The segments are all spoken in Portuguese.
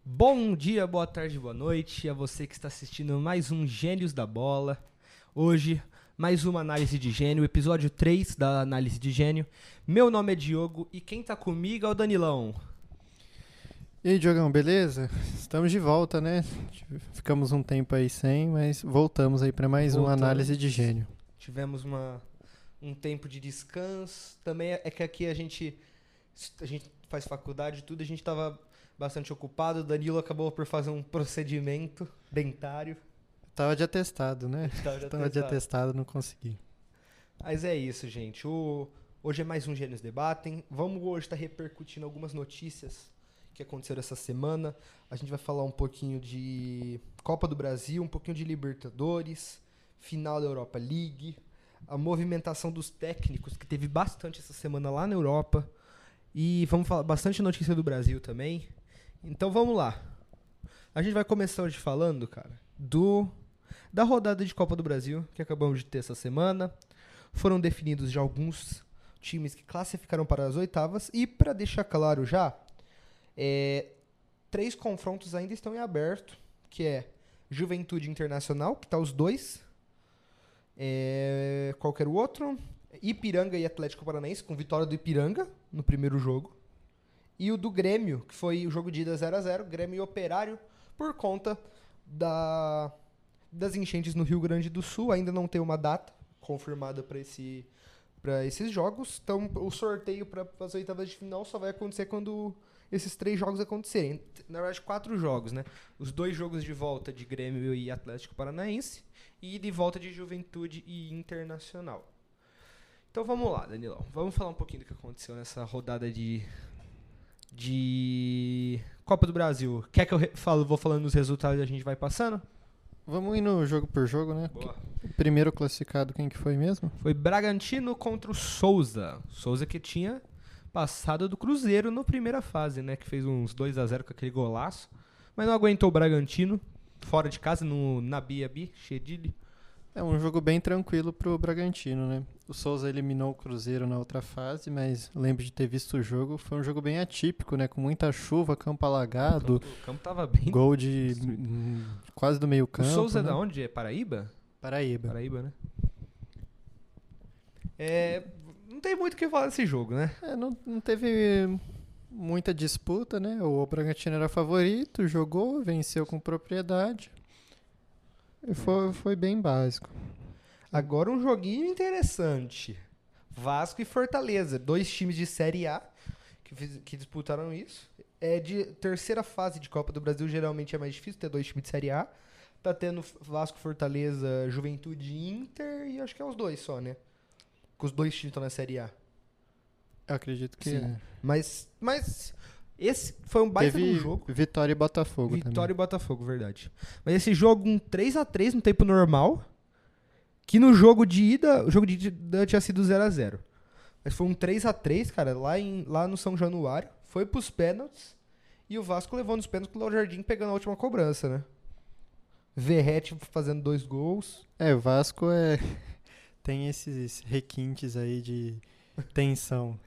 Bom dia, boa tarde, boa noite a você que está assistindo mais um Gênios da Bola. Hoje, mais uma análise de gênio, episódio 3 da análise de gênio. Meu nome é Diogo e quem tá comigo é o Danilão. E aí, Diogão, beleza? Estamos de volta, né? Ficamos um tempo aí sem, mas voltamos aí para mais uma análise de gênio. Tivemos um tempo de descanso. Também é que aqui a gente faz faculdade e tudo, a gente tava bastante ocupado. O Danilo acabou por fazer um procedimento dentário. Tava de atestado, né? Tava De atestado, não consegui. Mas é isso, gente. Hoje é mais um Gênios Debatem. Vamos hoje estar repercutindo algumas notícias que aconteceram essa semana. A gente vai falar um pouquinho de Copa do Brasil, um pouquinho de Libertadores, final da Europa League, a movimentação dos técnicos, que teve bastante essa semana lá na Europa. E vamos falar bastante notícia do Brasil também. Então vamos lá. A gente vai começar hoje falando, cara, da rodada de Copa do Brasil que acabamos de ter essa semana. Foram definidos já alguns times que classificaram para as oitavas. E para deixar claro já, 3 confrontos ainda estão em aberto, que é Juventude Internacional, que tá os dois. Qualquer outro. Ipiranga e Atlético Paranaense, com vitória do Ipiranga no primeiro jogo. E o do Grêmio, que foi o jogo de ida 0x0, Grêmio e Operário, por conta das enchentes no Rio Grande do Sul. Ainda não tem uma data confirmada para esses jogos. Então o sorteio para as oitavas de final só vai acontecer quando esses 3 jogos acontecerem. Na verdade, 4 jogos, né? Os 2 jogos de volta de Grêmio e Atlético Paranaense e de volta de Juventude e Internacional. Então vamos lá, Danilão. Vamos falar um pouquinho do que aconteceu nessa rodada de Copa do Brasil. Quer que eu vou falando os resultados e a gente vai passando? Vamos ir no jogo por jogo, né? Boa. O primeiro classificado, quem que foi mesmo? Foi Bragantino contra o Souza. Souza que tinha passado do Cruzeiro na primeira fase, né? Que fez uns 2x0 com aquele golaço. Mas não aguentou o Bragantino. Fora de casa, na Biabi, Chedili. É um jogo bem tranquilo pro Bragantino, né? O Souza eliminou o Cruzeiro na outra fase, mas lembro de ter visto o jogo. Foi um jogo bem atípico, né? Com muita chuva, campo alagado. O campo tava bem... Gol de quase do meio campo. O Souza é né? da onde? É Paraíba? Paraíba, né? Não tem muito o que falar desse jogo, né? Não teve muita disputa, né? O Bragantino era favorito, jogou, venceu com propriedade. E foi bem básico. Agora um joguinho interessante. Vasco e Fortaleza. 2 times de Série A que disputaram isso. De terceira fase de Copa do Brasil, geralmente é mais difícil ter 2 times de Série A. Tá tendo Vasco, Fortaleza, Juventude e Inter, e acho que é os 2 só, né? Que os 2 times estão na Série A. Eu acredito que Sim. Mas esse foi um baita teve no jogo. Vitória e Botafogo Vitória também. e Botafogo, verdade. Mas esse jogo, um 3x3 no tempo normal, que no jogo de ida tinha sido 0x0. Mas foi um 3x3, cara, lá no São Januário. Foi pros pênaltis. E o Vasco levou nos pênaltis com o Léo Jardim pegando a última cobrança, né? Verrete fazendo 2 gols. O Vasco tem esses requintes aí de tensão.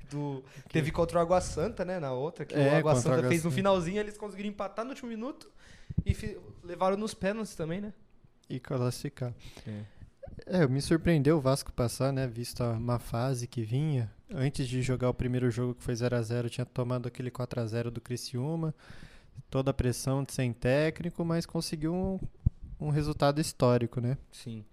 Teve contra o Água Santa, né? Na outra, que o Água contra o Santa Água fez no Santa. finalzinho, eles conseguiram empatar no último minuto e levaram nos pênaltis também, né? E classificar. Me surpreendeu o Vasco passar, né? Visto a má fase que vinha. Antes de jogar o primeiro jogo, que foi 0x0, tinha tomado aquele 4x0 do Criciúma. Toda a pressão de sem técnico, mas conseguiu um resultado histórico, né? Sim.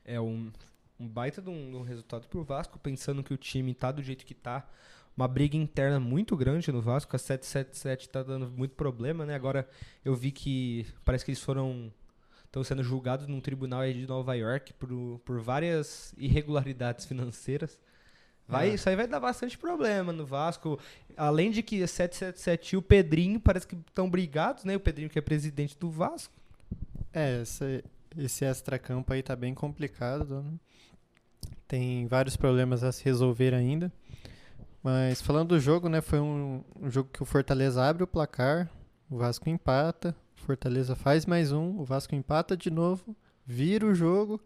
É um baita de um resultado pro Vasco, pensando que o time tá do jeito que tá. Uma briga interna muito grande no Vasco. A 777 tá dando muito problema, né? Agora eu vi que parece que eles estão sendo julgados num tribunal aí de Nova York por várias irregularidades financeiras. Isso aí vai dar bastante problema no Vasco. Além de que a 777 e o Pedrinho parece que estão brigados, né? O Pedrinho que é presidente do Vasco. Esse extracampo aí tá bem complicado, né? Tem vários problemas a se resolver ainda. Mas falando do jogo, né? Foi um jogo que o Fortaleza abre o placar, o Vasco empata, o Fortaleza faz mais um, o Vasco empata de novo, vira o jogo.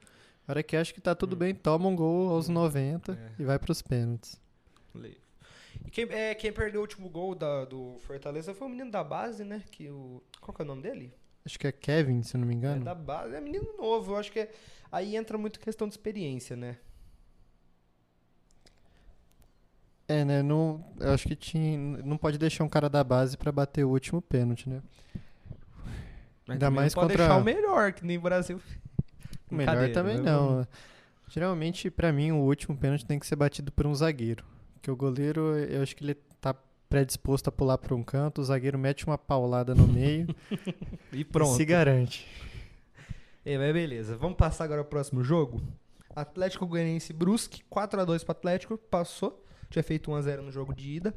A hora que acha que tá tudo bem, toma um gol aos 90 e vai pros pênaltis. E quem perdeu o último gol do Fortaleza foi o menino da base, né? Qual que é o nome dele? Acho que é Kevin, se eu não me É engano. da base, é menino novo. Eu acho que aí entra muito questão de experiência, né? Né? Não, eu acho que não pode deixar um cara da base pra bater o último pênalti, né? Mas Ainda também mais não pode contra- deixar o melhor, que nem o Brasil. O melhor Brincadeira, também né? não. Geralmente, pra mim, o último pênalti tem que ser batido por um zagueiro. Porque o goleiro, eu acho que ele tá predisposto a pular pra um canto, o zagueiro mete uma paulada no meio E e pronto. se garante. Mas beleza. Vamos passar agora ao próximo jogo? Atlético Goianiense Brusque, 4x2 pro Atlético, passou. Tinha feito 1x0 no jogo de ida.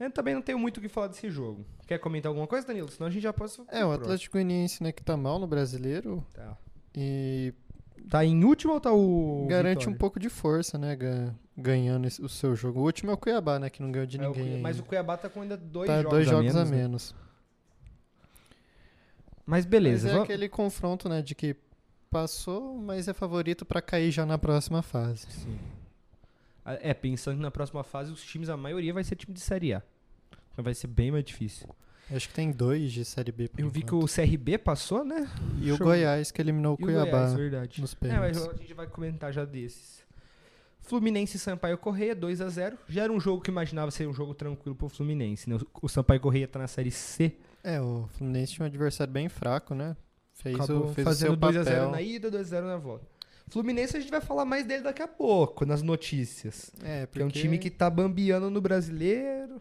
Eu também não tenho muito o que falar desse jogo. Quer comentar alguma coisa, Danilo? Senão a gente já passa. O Atlético Goianiense, né, que tá mal no brasileiro Tá. e Tá em último ou tá o. garante Vitória? um pouco de força, né, ganhando o seu jogo. O último é o Cuiabá, né, que não ganhou de ninguém Mas o ainda. Cuiabá tá com ainda dois Tá jogos 2 jogos a né? menos. Mas beleza. Mas é aquele confronto, né, de que passou, mas é favorito pra cair já na próxima fase. Sim. Pensando que na próxima fase os times, a maioria vai ser time de Série A. Então vai ser bem mais difícil. Acho que tem 2 de Série B por Eu vi que enquanto. o CRB passou, né? E o Show. Goiás que eliminou o E o Cuiabá Goiás, verdade. nos Mas pênaltis. a gente vai comentar já desses. Fluminense e Sampaio Corrêa, 2x0. Já era um jogo que imaginava ser um jogo tranquilo pro Fluminense, né? O Sampaio Corrêa tá na Série C. O Fluminense tinha um adversário bem fraco, né? Fez Acabou o seu fazendo 2x0 papel. na ida, 2x0 na volta. Fluminense a gente vai falar mais dele daqui a pouco, nas notícias. Porque Que é um time que tá bambeando no brasileiro.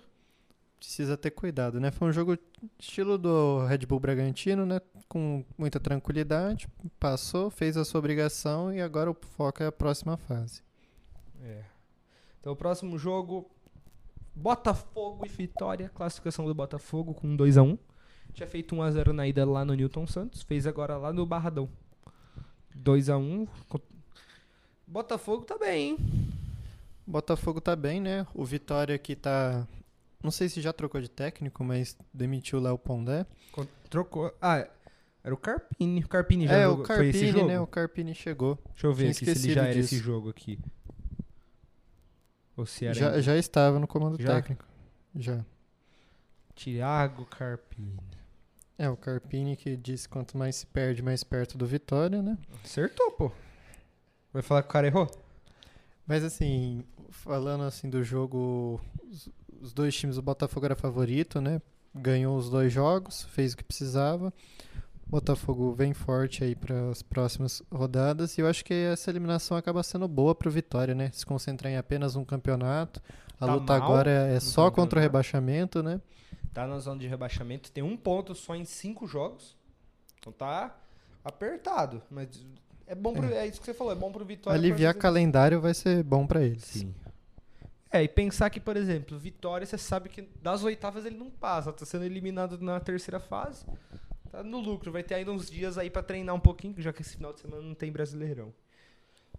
precisa ter cuidado, né? Foi um jogo estilo do Red Bull Bragantino, né? Com muita tranquilidade, passou, fez a sua obrigação e agora o foco é a próxima fase. Então o próximo jogo, Botafogo e Vitória. Classificação do Botafogo com 2x1. Tinha feito 1x0 na ida lá no Newton Santos. Fez agora lá no Barradão. 2x1. Botafogo tá bem, hein? Botafogo tá bem, né? O Vitória que tá... Não sei se já trocou de técnico, mas demitiu lá o Pondé. Trocou. Era o Carpini. O Carpini já jogou. O Foi esse Carpini, jogo? né? O Carpini chegou. Deixa eu ver Tinha aqui se ele esquecido já era disso. esse jogo aqui. Ou se era Já estava no comando Já? técnico. Já. Thiago Carpini. O Carpini que disse quanto mais se perde, mais perto do Vitória, né? Acertou, pô. Vai falar que o cara errou? Mas assim, falando assim do jogo, os dois times, o Botafogo era favorito, né? Ganhou os 2 jogos, fez o que precisava. O Botafogo vem forte aí para as próximas rodadas e eu acho que essa eliminação acaba sendo boa para o Vitória, né? Se concentrar em apenas um campeonato. A Tá luta mal agora é no só contra o campeonato. rebaixamento, né? Tá na zona de rebaixamento, tem 1 ponto só em 5 jogos. Então tá apertado. Mas é bom pro. É isso que você falou, é bom pro Vitória. Aliviar pra fazer- calendário vai ser bom para eles. Sim. E pensar que, por exemplo, Vitória, você sabe que das oitavas ele não passa, tá sendo eliminado na terceira fase. Tá no lucro, vai ter ainda uns dias aí pra treinar um pouquinho, já que esse final de semana não tem Brasileirão.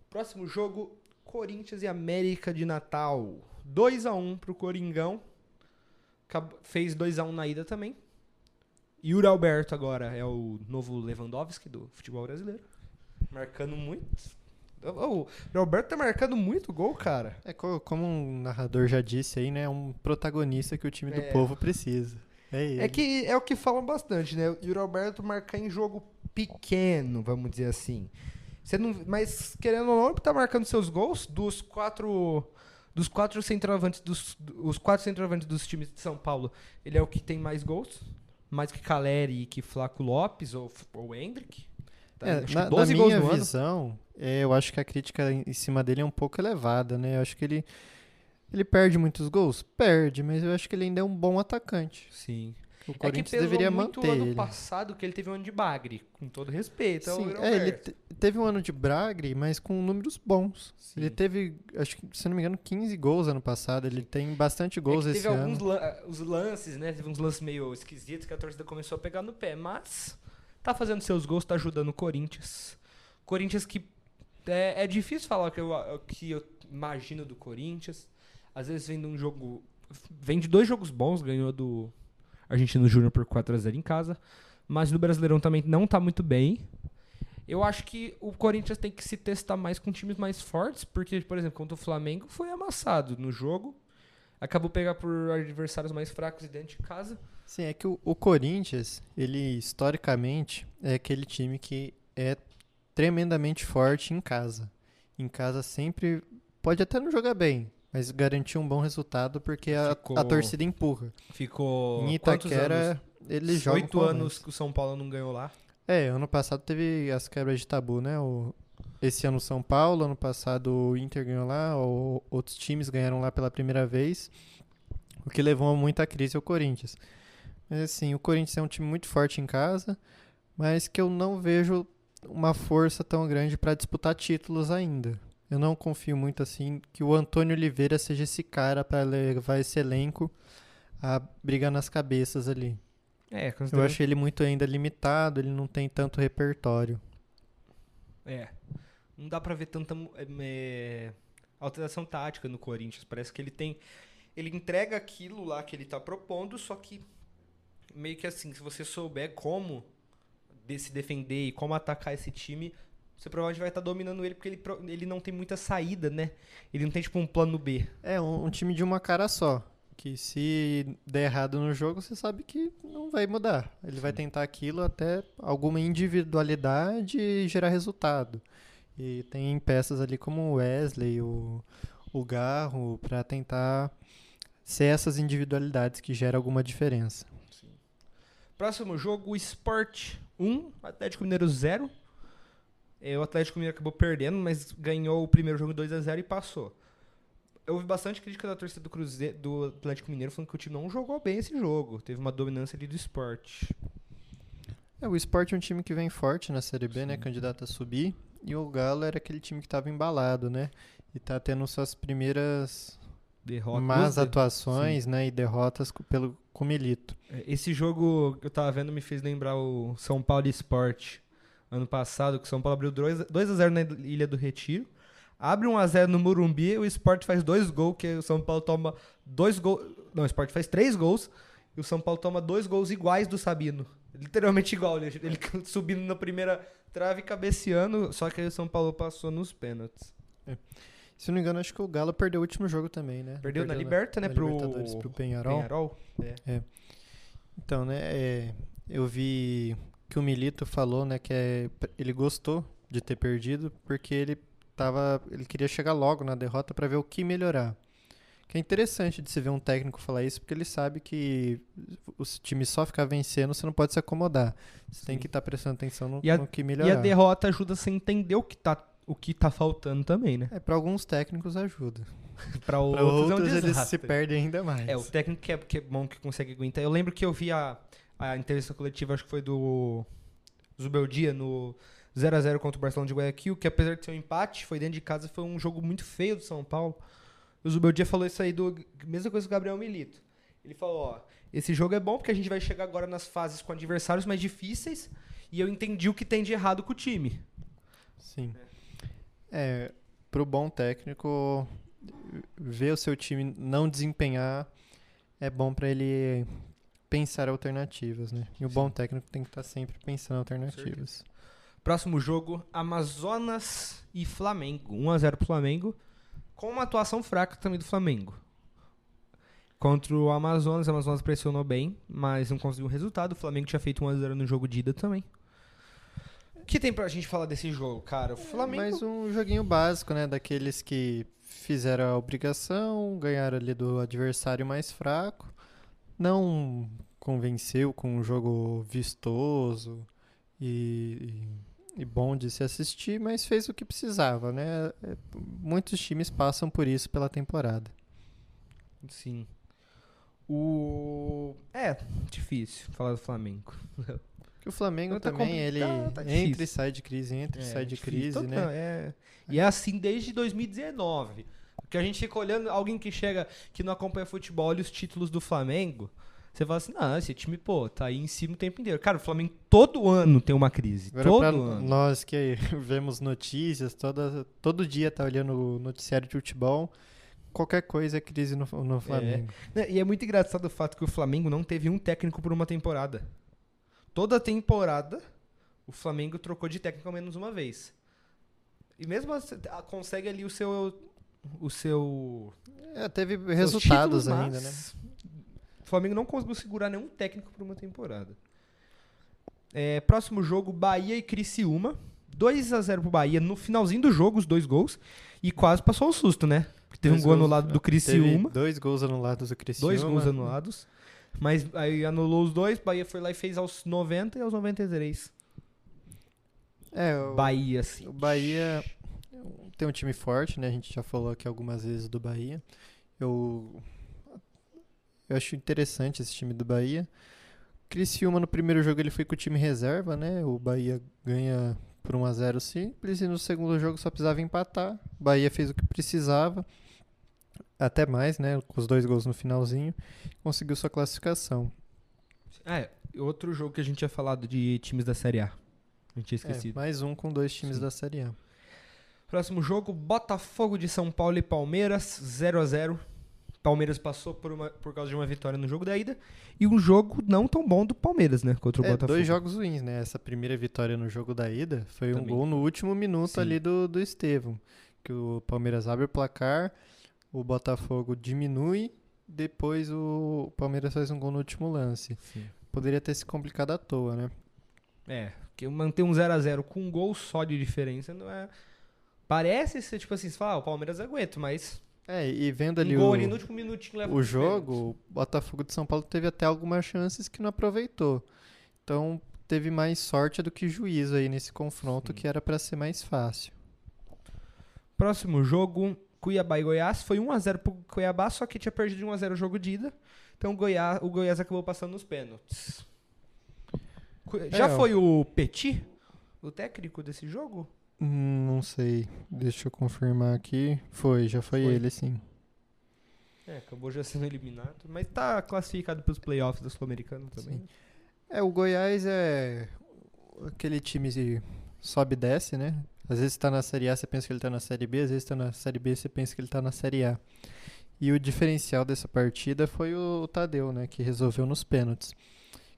Próximo jogo, Corinthians e América de Natal. 2x1 pro Coringão. Fez 2x1 na ida também. Yuri Alberto agora é o novo Lewandowski do futebol brasileiro. Marcando muito. O Alberto tá marcando muito gol, cara. Como um narrador já disse aí, né? É um protagonista que o time do povo precisa. É ele. É que é o que falam bastante, né? O Yuri Alberto marcar em jogo pequeno, vamos dizer assim. Mas querendo ou não, ele tá marcando seus gols dos quatro centroavantes os 4 centroavantes dos times de São Paulo. Ele é o que tem mais gols, mais que Caleri e que Flaco Lopes ou Hendrick. Tá? Acho que Na 12 gols minha no ano. visão, eu acho que a crítica em cima dele é um pouco elevada, né? Eu acho que ele perde muitos gols? Perde, mas eu acho que ele ainda é um bom atacante. Sim. O É que Corinthians pesou deveria muito manter ano ele. passado que ele teve um ano de bagre, com todo respeito. Sim, Yuri ele Alberto. teve um ano de Bragre, mas com números bons. Sim. Ele teve, acho que, se não me engano, 15 gols ano passado. Ele tem bastante gols É que esse teve ano. alguns os lances, né? Teve uns lances meio esquisitos que a torcida começou a pegar no pé. Mas tá fazendo seus gols, tá ajudando o Corinthians. Corinthians que é difícil falar o que eu imagino do Corinthians. Às vezes vem de um jogo... Vem de 2 jogos bons, ganhou do Argentino Júnior por 4x0 em casa. Mas no Brasileirão também não tá muito bem. Eu acho que o Corinthians tem que se testar mais com times mais fortes. Porque, por exemplo, contra o Flamengo foi amassado no jogo. acabou pegar por adversários mais fracos e dentro de casa. Sim, é que o Corinthians, ele historicamente é aquele time que é tremendamente forte em casa. Em casa sempre pode até não jogar bem, mas garantir um bom resultado porque a torcida empurra. Ficou Em quantos anos? Itaquera, eles jogam 8 anos que o São Paulo não ganhou lá. Ano passado teve as quebras de tabu, né? Esse ano o São Paulo, ano passado o Inter ganhou lá, outros times ganharam lá pela primeira vez, o que levou a muita crise ao Corinthians. Mas assim, o Corinthians é um time muito forte em casa, mas que eu não vejo uma força tão grande para disputar títulos ainda. Eu não confio muito assim que o Antônio Oliveira seja esse cara para levar esse elenco a brigar nas cabeças ali. Eu acho ele muito ainda limitado, ele não tem tanto repertório. Não dá pra ver tanta alteração tática no Corinthians. Parece que ele entrega aquilo lá que ele tá propondo, só que meio que assim, se você souber como se defender e como atacar esse time, você provavelmente vai estar dominando ele, porque ele não tem muita saída, né? Ele não tem tipo um plano B. É um time de uma cara só. Que se der errado no jogo, você sabe que não vai mudar. Ele vai tentar aquilo até alguma individualidade gerar resultado. E tem peças ali como o Wesley, o Garro, para tentar ser essas individualidades que geram alguma diferença. Sim. Próximo jogo, o Sport 1, Atlético Mineiro 0. O Atlético Mineiro acabou perdendo, mas ganhou o primeiro jogo 2-0 e passou. Eu ouvi bastante crítica da torcida do Atlético Mineiro falando que o time não jogou bem esse jogo. Teve uma dominância ali do Sport. O Sport é um time que vem forte na Série B, né? Candidato a subir. E o Galo era aquele time que estava embalado, né? E tá tendo suas primeiras más atuações, né? E derrotas com o Milito. Esse jogo que eu tava vendo me fez lembrar o São Paulo Sport. Ano passado, que o São Paulo abriu 2-0 na Ilha do Retiro. Abre 1-0 no Morumbi, o Sport faz 2 gols, que o São Paulo toma 2 gols. Não, o Sport faz 3 gols e o São Paulo toma 2 gols iguais do Sabino. Literalmente igual, ele subindo na primeira trave e cabeceando, só que aí o São Paulo passou nos pênaltis. Se não me engano, acho que o Galo perdeu o último jogo também, né? Perdeu na Liberta, né? Pro Penharol. Então, né, eu vi que o Milito falou, né, que ele gostou de ter perdido porque ele queria chegar logo na derrota para ver o que melhorar. Que é interessante de se ver um técnico falar isso, porque ele sabe que o time só ficar vencendo, você não pode se acomodar. Você tem que estar prestando atenção no que melhorar. E a derrota ajuda você a entender o que tá faltando também, né? Para alguns técnicos ajuda. Para outros eles se perdem ainda mais. O técnico que é bom, que consegue aguentar. Eu lembro que eu vi a entrevista coletiva, acho que foi do Zubeldia, no 0-0 contra o Barcelona de Guayaquil, que apesar de ser um empate, foi dentro de casa, foi um jogo muito feio do São Paulo. O Zubeldia falou isso aí, mesma coisa que o Gabriel Milito. Ele falou, esse jogo é bom porque a gente vai chegar agora nas fases com adversários mais difíceis e eu entendi o que tem de errado com o time. Sim. Pro bom técnico, ver o seu time não desempenhar é bom para ele pensar alternativas, né? E o bom técnico tem que estar sempre pensando alternativas. Próximo jogo, Amazonas e Flamengo. 1-0 pro Flamengo, com uma atuação fraca também do Flamengo. Contra o Amazonas pressionou bem, mas não conseguiu o resultado. O Flamengo tinha feito 1-0 no jogo de ida também. O que tem pra gente falar desse jogo, cara? O Flamengo... Mais um joguinho básico, né? Daqueles que fizeram a obrigação, ganharam ali do adversário mais fraco. Não convenceu com um jogo vistoso e bom de se assistir, mas fez o que precisava, né? Muitos times passam por isso pela temporada. Sim. Difícil falar do Flamengo. Porque o Flamengo também, ele entra e sai de crise, né? E é assim desde 2019. Porque a gente fica olhando, alguém que chega, que não acompanha futebol, olha os títulos do Flamengo, você fala assim, não, esse time, tá aí em cima o tempo inteiro. Cara, o Flamengo todo ano tem uma crise. Agora, todo ano. Nós que vemos notícias, todo dia tá olhando o noticiário de futebol, qualquer coisa é crise no Flamengo. E é muito engraçado o fato que o Flamengo não teve um técnico por uma temporada. Toda temporada, o Flamengo trocou de técnico ao menos uma vez. E mesmo assim, consegue ali o seu o seu Teve seus resultados títulos, ainda, né? mas o Flamengo não conseguiu segurar nenhum técnico por uma temporada. Próximo jogo, Bahia e Criciúma. 2-0 pro Bahia no finalzinho do jogo, os 2 gols. E quase passou o susto, né? Porque teve um gol anulado do Criciúma. Teve 2 gols anulados do Criciúma. 2 gols anulados. Mas aí anulou os 2, Bahia foi lá e fez aos 90 e aos 93. Bahia, sim. O Bahia tem um time forte, né? A gente já falou aqui algumas vezes do Bahia. Eu acho interessante esse time do Bahia. Criciúma no primeiro jogo ele foi com o time reserva, né? O Bahia ganha por 1-0 simples e no segundo jogo só precisava empatar. O Bahia fez o que precisava, até mais, né? Com os 2 gols no finalzinho, conseguiu sua classificação. Outro jogo que a gente tinha falado de times da Série A. A gente tinha esquecido. Mais um com 2 times da Série A. Próximo jogo, Botafogo de São Paulo e Palmeiras, 0-0. Palmeiras passou por causa de uma vitória no jogo da ida. E um jogo não tão bom do Palmeiras, né? Contra o Botafogo. 2 jogos ruins, né? Essa primeira vitória no jogo da ida foi Também. um gol no último minuto Sim. ali do Estevão. Que o Palmeiras abre o placar, o Botafogo diminui, depois o Palmeiras faz um gol no último lance. Sim. Poderia ter se complicado à toa, né? Porque manter um 0-0 com um gol só de diferença não é... Parece ser tipo assim, você fala, o Palmeiras aguenta, mas... E vendo ali um gol ali no último minutinho leva o jogo, o Botafogo de São Paulo teve até algumas chances que não aproveitou. Então teve mais sorte do que juízo aí nesse confronto, que era para ser mais fácil. Próximo jogo, Cuiabá e Goiás. Foi 1-0 pro Cuiabá, só que tinha perdido 1-0 o jogo de ida. Então o Goiás acabou passando nos pênaltis. Já foi o Petit, o técnico desse jogo? Não sei, deixa eu confirmar aqui. Já foi ele, sim. Acabou já sendo eliminado, mas tá classificado pros playoffs do Sul-Americano também. Sim. O Goiás é aquele time que sobe e desce, né? Às vezes tá na Série A, você pensa que ele tá na Série B, às vezes tá na Série B, você pensa que ele tá na Série A. E o diferencial dessa partida foi o Tadeu, né? Que resolveu nos pênaltis.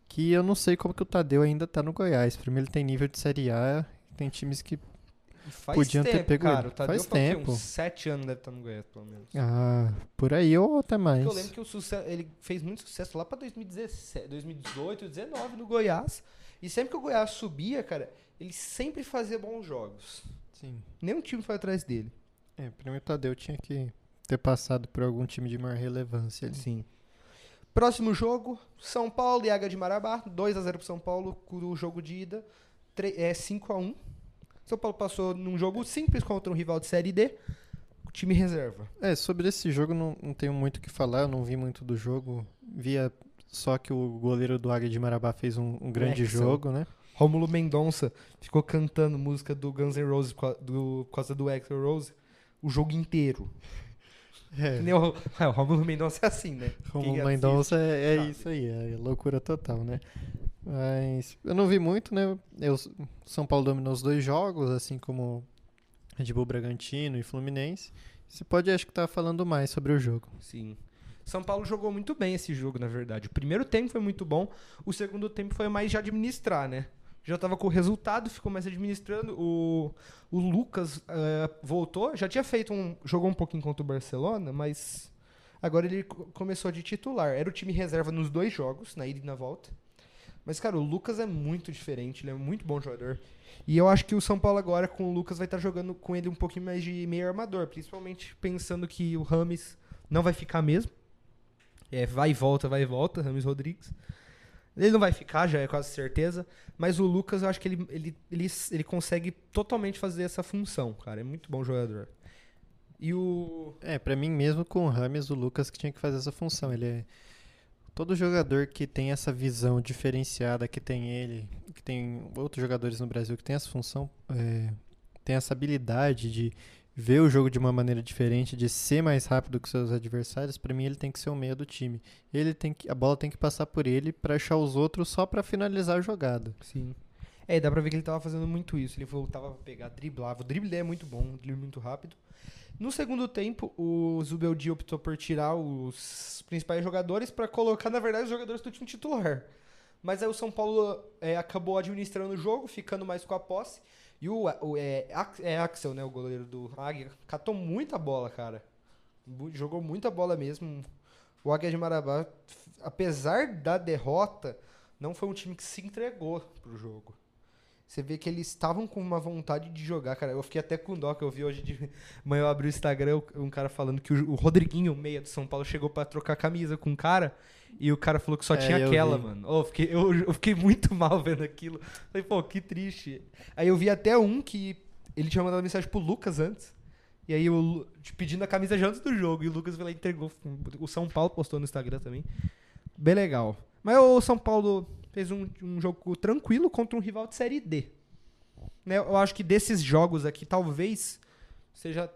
Que eu não sei como que o Tadeu ainda tá no Goiás. Pra mim ele tem nível de Série A, tem times que podiam ter pego cara, ele. o Tadeu Faz tempo. Uns 7 anos deve estar no Goiás, pelo menos. Por aí ou até mais. Porque eu lembro que ele fez muito sucesso lá pra 2017, 2018, 2019 no Goiás. E sempre que o Goiás subia, cara, ele sempre fazia bons jogos. Sim. Nenhum time foi atrás dele. Pra mim o Tadeu tinha que ter passado por algum time de maior relevância ali. Sim. Próximo jogo, São Paulo e Águia de Marabá, 2-0 pro São Paulo, o jogo de ida, 5-1. São Paulo passou num jogo simples contra um rival de Série D, o time reserva. Sobre esse jogo não tenho muito o que falar, eu não vi muito do jogo, via só que o goleiro do Águia de Marabá fez um grande jogo, né? Rômulo Mendonça ficou cantando música do Guns N' Roses por causa do Axl Rose o jogo inteiro. O Rômulo Mendonça é assim, né? Rômulo Mendonça é isso aí, é loucura total, né? Mas eu não vi muito, né? São Paulo dominou os 2 jogos, assim como Red Bull Bragantino e Fluminense. Você pode, acho que tá falando mais sobre o jogo. Sim. São Paulo jogou muito bem esse jogo, na verdade. O primeiro tempo foi muito bom, o segundo tempo foi mais de administrar, né? Já tava com o resultado, ficou mais administrando. O Lucas voltou, já tinha jogou um pouquinho contra o Barcelona, mas agora ele começou de titular. Era o time reserva nos 2 jogos, na ida e na volta. Mas, cara, o Lucas é muito diferente, ele é muito bom jogador. E eu acho que o São Paulo agora, com o Lucas, vai estar jogando com ele um pouquinho mais de meio armador, principalmente pensando que o Rames não vai ficar mesmo. Vai e volta, Rames Rodrigues. Ele não vai ficar, já é quase certeza. Mas o Lucas, eu acho que ele consegue totalmente fazer essa função, cara. É muito bom jogador. E pra mim mesmo, com o Rames, o Lucas que tinha que fazer essa função. Ele é... Todo jogador que tem essa visão diferenciada, que tem ele, que tem outros jogadores no Brasil que tem essa função, tem essa habilidade de ver o jogo de uma maneira diferente, de ser mais rápido que seus adversários, pra mim ele tem que ser o meia do time. A bola tem que passar por ele pra achar os outros só pra finalizar a jogada. Sim. Dá pra ver que ele tava fazendo muito isso. Ele voltava pra pegar, driblava. O drible dele é muito bom, o drible muito rápido. No segundo tempo, o Zubeldia optou por tirar os principais jogadores para colocar, na verdade, os jogadores do time titular. Mas aí o São Paulo acabou administrando o jogo, ficando mais com a posse. E é Axel, né, o goleiro do Águia, catou muita bola, cara. Jogou muita bola mesmo. O Águia de Marabá, apesar da derrota, não foi um time que se entregou pro jogo. Você vê que eles estavam com uma vontade de jogar, cara. Eu fiquei até com dó, que eu vi hoje de manhã, eu abri o Instagram, um cara falando que o Rodriguinho, meia do São Paulo, chegou pra trocar camisa com um cara, e o cara falou que só tinha aquela, mano. Eu fiquei muito mal vendo aquilo. Falei, pô, que triste. Aí eu vi até um que ele tinha mandado mensagem pro Lucas antes, e aí pedindo a camisa já antes do jogo, e o Lucas foi lá e entregou. O São Paulo postou no Instagram também. Bem legal. Mas o São Paulo fez um jogo tranquilo contra um rival de Série D. Né? Eu acho que desses jogos aqui, talvez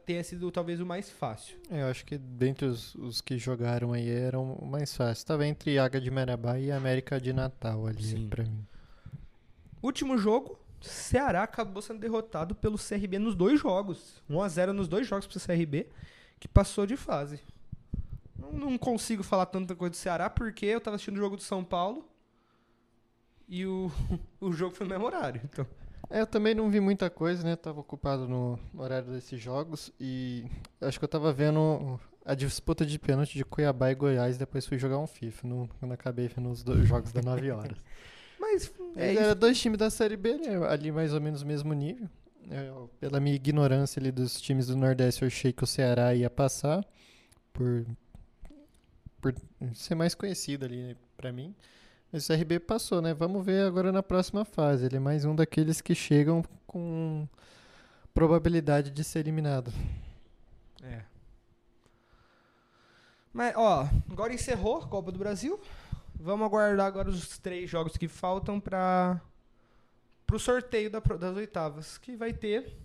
tenha sido talvez o mais fácil. Eu acho que dentre os que jogaram aí era o mais fácil. Estava entre Águia de Marabá e América de Natal ali pra mim. Último jogo, Ceará acabou sendo derrotado pelo CRB nos 2 jogos. 1-0 nos 2 jogos pro CRB, que passou de fase. Não consigo falar tanta coisa do Ceará, porque eu tava assistindo o jogo do São Paulo e o jogo foi no mesmo horário. Então. Eu também não vi muita coisa, né? Tava ocupado no horário desses jogos e acho que eu tava vendo a disputa de pênalti de Cuiabá e Goiás, depois fui jogar um FIFA, quando acabei vendo os jogos da 9 horas. Mas era 2 times da Série B, né? Ali mais ou menos o mesmo nível. Pela minha ignorância ali dos times do Nordeste, eu achei que o Ceará ia passar por ser mais conhecido ali, né, pra mim. Mas o CRB passou, né? Vamos ver agora na próxima fase. Ele é mais um daqueles que chegam com probabilidade de ser eliminado. Mas, agora encerrou a Copa do Brasil. Vamos aguardar agora os 3 jogos que faltam pro sorteio das oitavas, que vai ter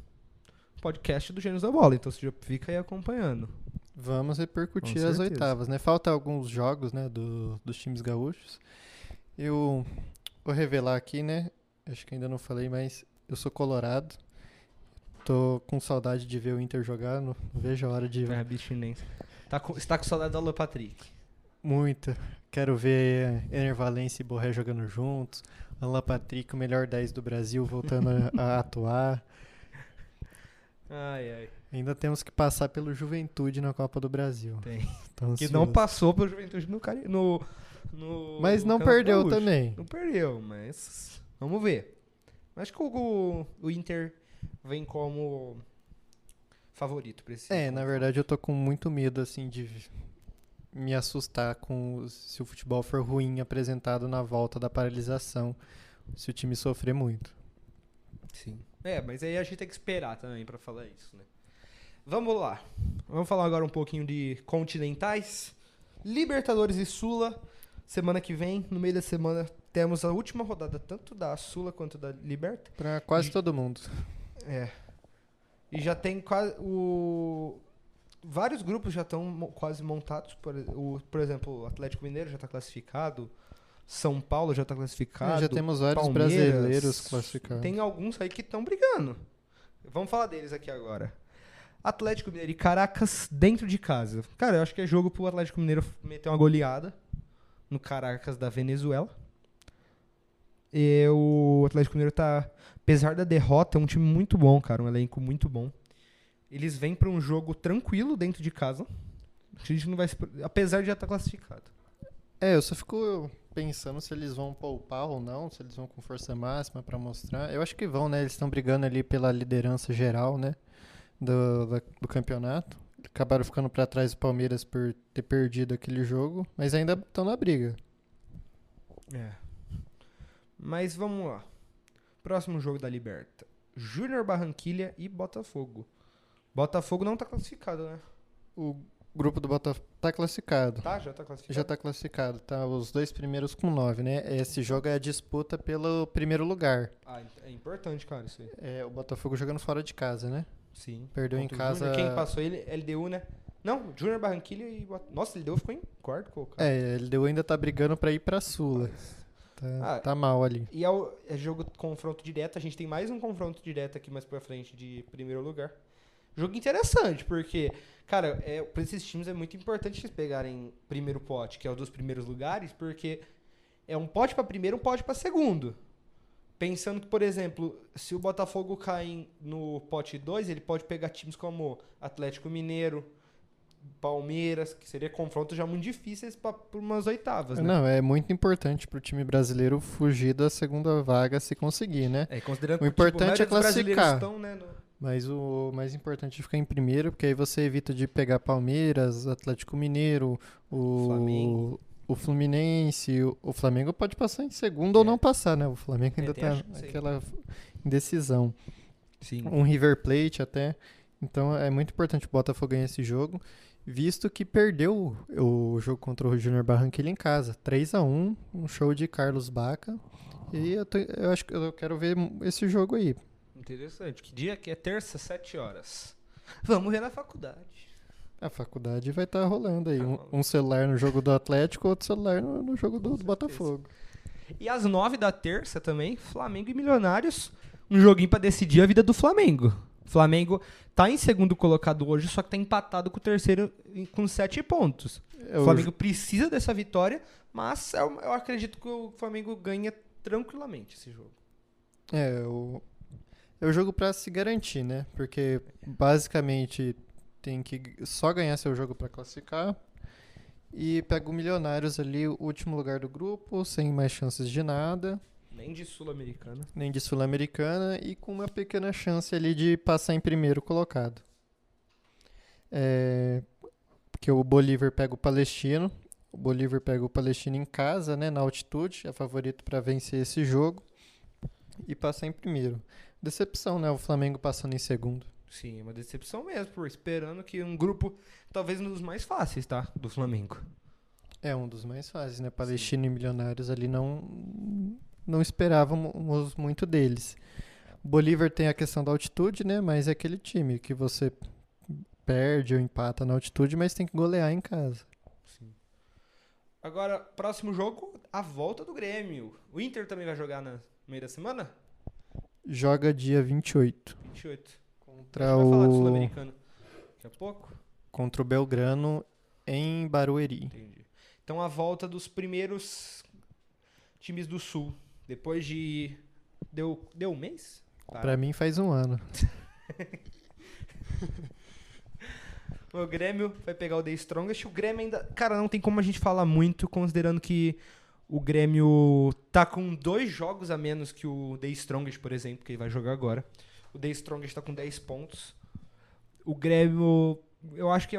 podcast do Gênios da Bola. Então você já fica aí acompanhando. Vamos repercutir as oitavas, né? Falta alguns jogos, né, dos times gaúchos. Eu vou revelar aqui, né? Acho que ainda não falei, mas eu sou colorado. Tô com saudade de ver o Inter jogar. Não vejo a hora de ver. Abstinência. Você tá com saudade da Alan Patrick? Muita. Quero ver Ener Valencia e Borré jogando juntos. Alan Patrick, o melhor 10 do Brasil, voltando a atuar. Ai. Ainda temos que passar pelo Juventude na Copa do Brasil. Tem. Que não passou pelo Juventude no mas não perdeu Gaúcho. Também. Não perdeu, mas vamos ver. Acho que o Inter vem como favorito pra esse jogo. Na verdade eu tô com muito medo assim de me assustar se o futebol for ruim apresentado na volta da paralisação, se o time sofrer muito. Sim. Mas aí a gente tem que esperar também pra falar isso, né? Vamos lá. Vamos falar agora um pouquinho de continentais. Libertadores e Sula. Semana que vem, no meio da semana, temos a última rodada, tanto da Sula quanto da Liberta. Pra quase todo mundo. E já tem quase vários grupos já estão quase montados. Por exemplo, o Atlético Mineiro já está classificado. São Paulo já está classificado. Já temos vários Palmeiras, brasileiros classificados. Tem alguns aí que estão brigando. Vamos falar deles aqui agora. Atlético Mineiro e Caracas dentro de casa. Cara, eu acho que é jogo pro Atlético Mineiro meter uma goleada no Caracas da Venezuela. E o Atlético Mineiro tá, apesar da derrota, é um time muito bom, cara, um elenco muito bom. Eles vêm para um jogo tranquilo dentro de casa. A gente não vai, apesar de já estar classificado. Eu só fico pensando se eles vão poupar ou não, se eles vão com força máxima para mostrar. Eu acho que vão, né? Eles estão brigando ali pela liderança geral, né? Do campeonato. Acabaram ficando para trás do Palmeiras por ter perdido aquele jogo, mas ainda estão na briga. Mas vamos lá. Próximo jogo da Liberta. Júnior Barranquilla e Botafogo. Botafogo não tá classificado, né? O grupo do Botafogo tá classificado. Já tá classificado? Já tá classificado. Tá os 2 primeiros com 9, né? Esse jogo é a disputa pelo primeiro lugar. É importante, cara, isso aí. O Botafogo jogando fora de casa, né? Sim. Perdeu em casa. Júnior. Quem passou ele? LDU, né? Não, Júnior Barranquilla e... Nossa, LDU ficou em quarto colocado. LDU ainda tá brigando pra ir pra Sula. Tá mal ali. E é jogo de confronto direto. A gente tem mais um confronto direto aqui mais pra frente de primeiro lugar. Jogo interessante, porque, cara, pra esses times é muito importante eles pegarem primeiro pote, que é o dos primeiros lugares, porque é um pote pra primeiro e um pote pra segundo. Pensando que, por exemplo, se o Botafogo cair no pote 2, ele pode pegar times como Atlético Mineiro, Palmeiras, que seria confrontos já muito difíceis para umas oitavas, né? Não, é muito importante pro time brasileiro fugir da segunda vaga se conseguir, né? Considerando O que importante é a maioria dos brasileiros classificar. estão, né, Mas o mais importante é ficar em primeiro, porque aí você evita de pegar Palmeiras, Atlético Mineiro, Flamengo. o Fluminense. O Flamengo pode passar em segundo ou não passar, né? O Flamengo ainda tem tá sim. naquela indecisão. Sim. Um River Plate até. Então é muito importante o Botafogo ganhar esse jogo, visto que perdeu o jogo contra o Júnior Barranquilla em casa. 3-1, um show de Carlos Bacca. E eu acho que eu quero ver esse jogo aí. Interessante. Que dia que é? Terça, 7 horas. Vamos ver na faculdade. A faculdade vai estar rolando aí. Tá Um celular no jogo do Atlético, outro celular no jogo do Botafogo. E às 9 da terça também, Flamengo e Milionários. Um joguinho pra decidir a vida do Flamengo. O Flamengo tá em segundo colocado hoje, só que tá empatado com o terceiro com 7 pontos. O Flamengo precisa dessa vitória, mas eu acredito que o Flamengo ganha tranquilamente esse jogo. É o jogo pra se garantir, né? Porque basicamente tem que só ganhar seu jogo pra classificar. E pega o Milionários ali, o último lugar do grupo, sem mais chances de nada. Nem de Sul-Americana. Nem de Sul-Americana e com uma pequena chance ali de passar em primeiro colocado. Porque o Bolívar pega o Palestino. O Bolívar pega o Palestino em casa, né, na altitude. É favorito para vencer esse jogo e passar em primeiro. Decepção, né? O Flamengo passando em segundo. Sim, é uma decepção mesmo, esperando que um grupo, talvez um dos mais fáceis, tá? Do Flamengo. É um dos mais fáceis, né? Palestino e Milionários ali não esperávamos muito deles. O Bolívar tem a questão da altitude, né? Mas é aquele time que você perde ou empata na altitude, mas tem que golear em casa. Sim. Agora, próximo jogo, a volta do Grêmio. O Inter também vai jogar no meio da semana? Joga dia 28. 28. Contra a gente vai falar do Sul-Americano daqui a pouco? Contra o Belgrano em Barueri. Entendi. Então a volta dos primeiros times do Sul. Depois de... Deu um mês? Pra mim faz um ano. O Grêmio vai pegar o The Strongest. O Grêmio ainda... Cara, não tem como a gente falar muito, considerando que o Grêmio tá com 2 jogos a menos que o The Strongest, por exemplo, que ele vai jogar agora. O The Strongest tá com 10 pontos. O Grêmio, eu acho que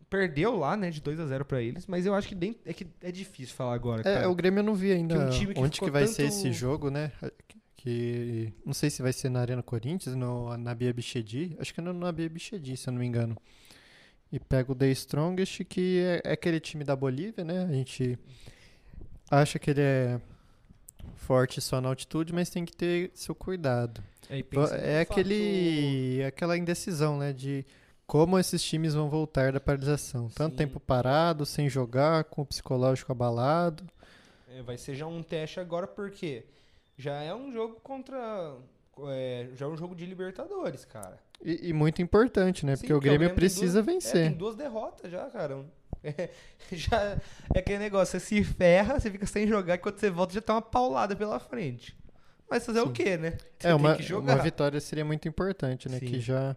perdeu lá, né, de 2-0 pra eles, mas eu acho que é difícil falar agora, cara. O Grêmio eu não vi ainda onde que vai tanto... ser esse jogo, né? Que não sei se vai ser na Arena Corinthians, na Bia Bichedi. Acho que é na Bia Bichedi, se eu não me engano. E pega o The Strongest, que é aquele time da Bolívia, né? A gente acha que ele é forte só na altitude, mas tem que ter seu cuidado. Aquela indecisão, né? De como esses times vão voltar da paralisação. Tanto Sim. tempo parado, sem jogar, com o psicológico abalado. Vai ser já um teste agora, porque já é um jogo já é um jogo de Libertadores, cara. E muito importante, né? Sim, porque o Grêmio precisa vencer. Tem 2 derrotas já, cara. Já é aquele negócio, você se ferra, você fica sem jogar, e quando você volta já tá uma paulada pela frente. Mas fazer o quê, né? Você tem que jogar. Uma vitória seria muito importante, né? Sim. Que já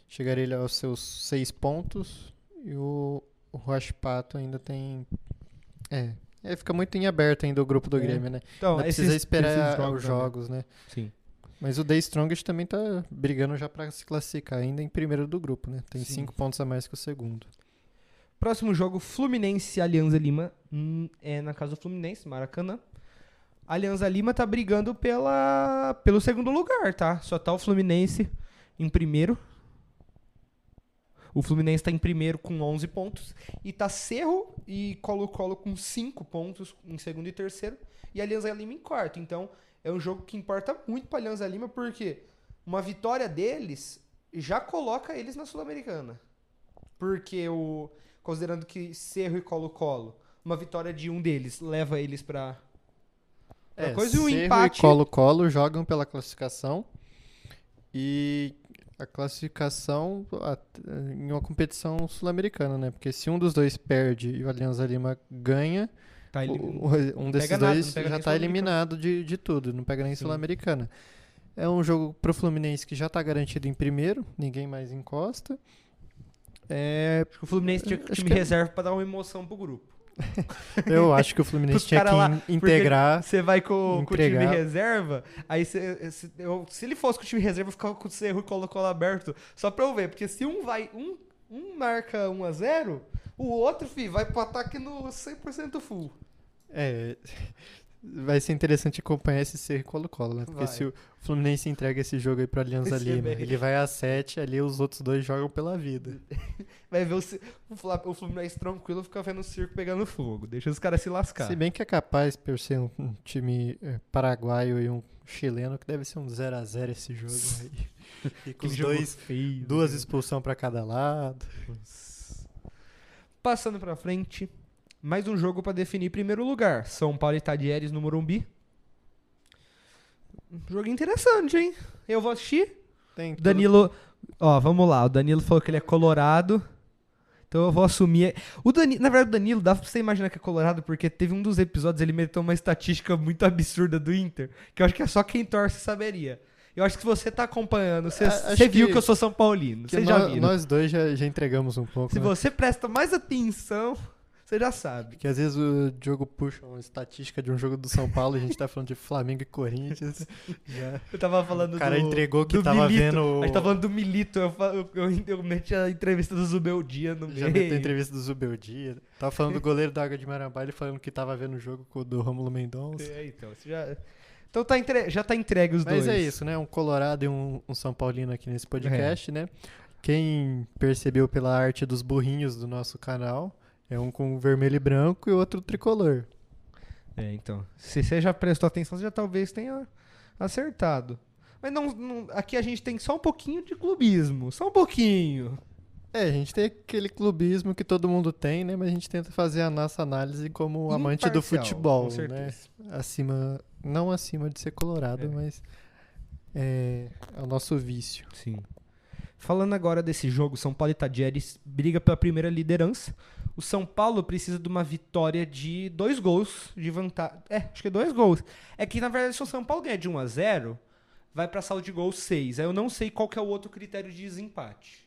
chegaria ele aos seus 6 pontos e o Huachipato ainda tem... fica muito em aberto ainda o grupo do Grêmio, né? Então, ainda precisa esperar os jogos, né? Sim. Mas o The Strongest também tá brigando já pra se classificar ainda em primeiro do grupo, né? Tem 5 pontos a mais que o segundo. Próximo jogo, Fluminense e Alianza Lima. É na casa do Fluminense, Maracanã. A Alianza Lima tá brigando pelo segundo lugar, tá? Só tá o Fluminense em primeiro. O Fluminense tá em primeiro com 11 pontos. E tá Cerro e Colo-Colo com 5 pontos em segundo e terceiro. E a Alianza Lima em quarto. Então, é um jogo que importa muito pra Alianza Lima, porque uma vitória deles já coloca eles na Sul-Americana. Porque considerando que Cerro e Colo-Colo, uma vitória de um deles leva eles pra coisa, e um empate. Cerro e Colo-Colo jogam pela classificação. E a classificação em uma competição sul-americana, né? Porque se um dos dois perde e o Alianza Lima ganha, Um desses pega nada, dois não pega já nem tá eliminado de tudo, não pega nem Sim. Sul-Americana. É um jogo pro Fluminense que já tá garantido em primeiro, ninguém mais encosta. Acho que o Fluminense tinha Acho time que é- reserva pra dar uma emoção pro grupo. Eu acho que o Fluminense Pros tinha cara que lá, integrar. Você vai com o time entregar. reserva, aí se ele fosse com o time reserva, eu ficava com o Cerro e Colo-Colo aberto, só pra eu ver. Porque se um marca 1-0, o outro, vai pro ataque no 100% full. Vai ser interessante acompanhar esse Cerro e Colo-Colo, né? Porque Vai. se o Fluminense entrega esse jogo aí pro Alianza Vai ser Lima, bem. ele vai a 7, ali os outros dois jogam pela vida. Vai ver o Fluminense tranquilo, fica vendo o circo pegando fogo. Deixa os caras se lascar. Se bem que é capaz, por ser um time paraguaio e um chileno, que deve ser um 0x0 esse jogo aí. E com Aquele os jogo dois, feio, duas né? expulsões pra cada lado. Passando pra frente, mais um jogo pra definir primeiro lugar. São Paulo e Tadieres no Morumbi. Jogo interessante, hein? Eu vou assistir. Tem tudo- Danilo, vamos lá. O Danilo falou que ele é colorado. Então eu vou assumir. Na verdade, o Danilo, dá pra você imaginar que é colorado, porque teve um dos episódios, ele meteu uma estatística muito absurda do Inter, que eu acho que é só quem torce saberia. Eu acho que se você tá acompanhando, você Acho viu que- que eu sou São Paulino. que Você já viu. nós dois já entregamos um pouco. Se né? você presta mais atenção, você já sabe. Porque às vezes o Diogo puxa uma estatística de um jogo do São Paulo, a gente tá falando de Flamengo e Corinthians. Já. Eu tava falando O cara do, entregou que do tava Milito. vendo. A gente tava falando do Milito. Eu meti a entrevista do Zubeldia no Já meio. meteu a entrevista do Zubeldia. Tava falando do goleiro da Água de Marambá, ele falando que tava vendo o jogo do Rômulo Mendonça. Então, você já... Então já tá entregue os Mas dois. é isso, né? Um colorado e um São Paulino aqui nesse podcast, né? Quem percebeu pela arte dos burrinhos do nosso canal, é um com vermelho e branco e outro tricolor. Então. Se você já prestou atenção, você já talvez tenha acertado. Mas aqui a gente tem só um pouquinho de clubismo. Só um pouquinho. A gente tem aquele clubismo que todo mundo tem, né? Mas a gente tenta fazer a nossa análise como amante do Imparcial, futebol, com certeza. né? Não acima de ser colorado, É. mas é o nosso vício. Sim. Falando agora desse jogo, São Paulo e Tadieres briga pela primeira liderança. O São Paulo precisa de uma vitória de 2 gols de vantagem. Acho que é 2 gols. É que, na verdade, se o São Paulo ganhar de 1-0, vai pra saldo de gols 6. Aí eu não sei qual que é o outro critério de desempate.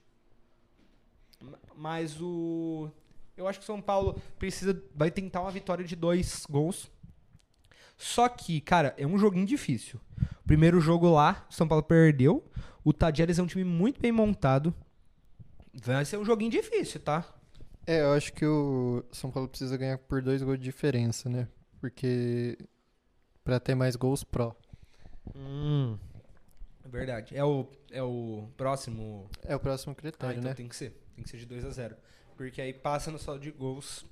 Mas eu acho que o São Paulo vai tentar uma vitória de 2 gols. Só que, cara, é um joguinho difícil. O primeiro jogo lá, o São Paulo perdeu. O Tadieres é um time muito bem montado. Vai ser um joguinho difícil, tá? Eu acho que o São Paulo precisa ganhar por 2 gols de diferença, né? Porque pra ter mais gols pró. É verdade. É o próximo. É o próximo critério, Então né? tem que ser. Tem que ser de 2-0. Porque aí passa no saldo de gols.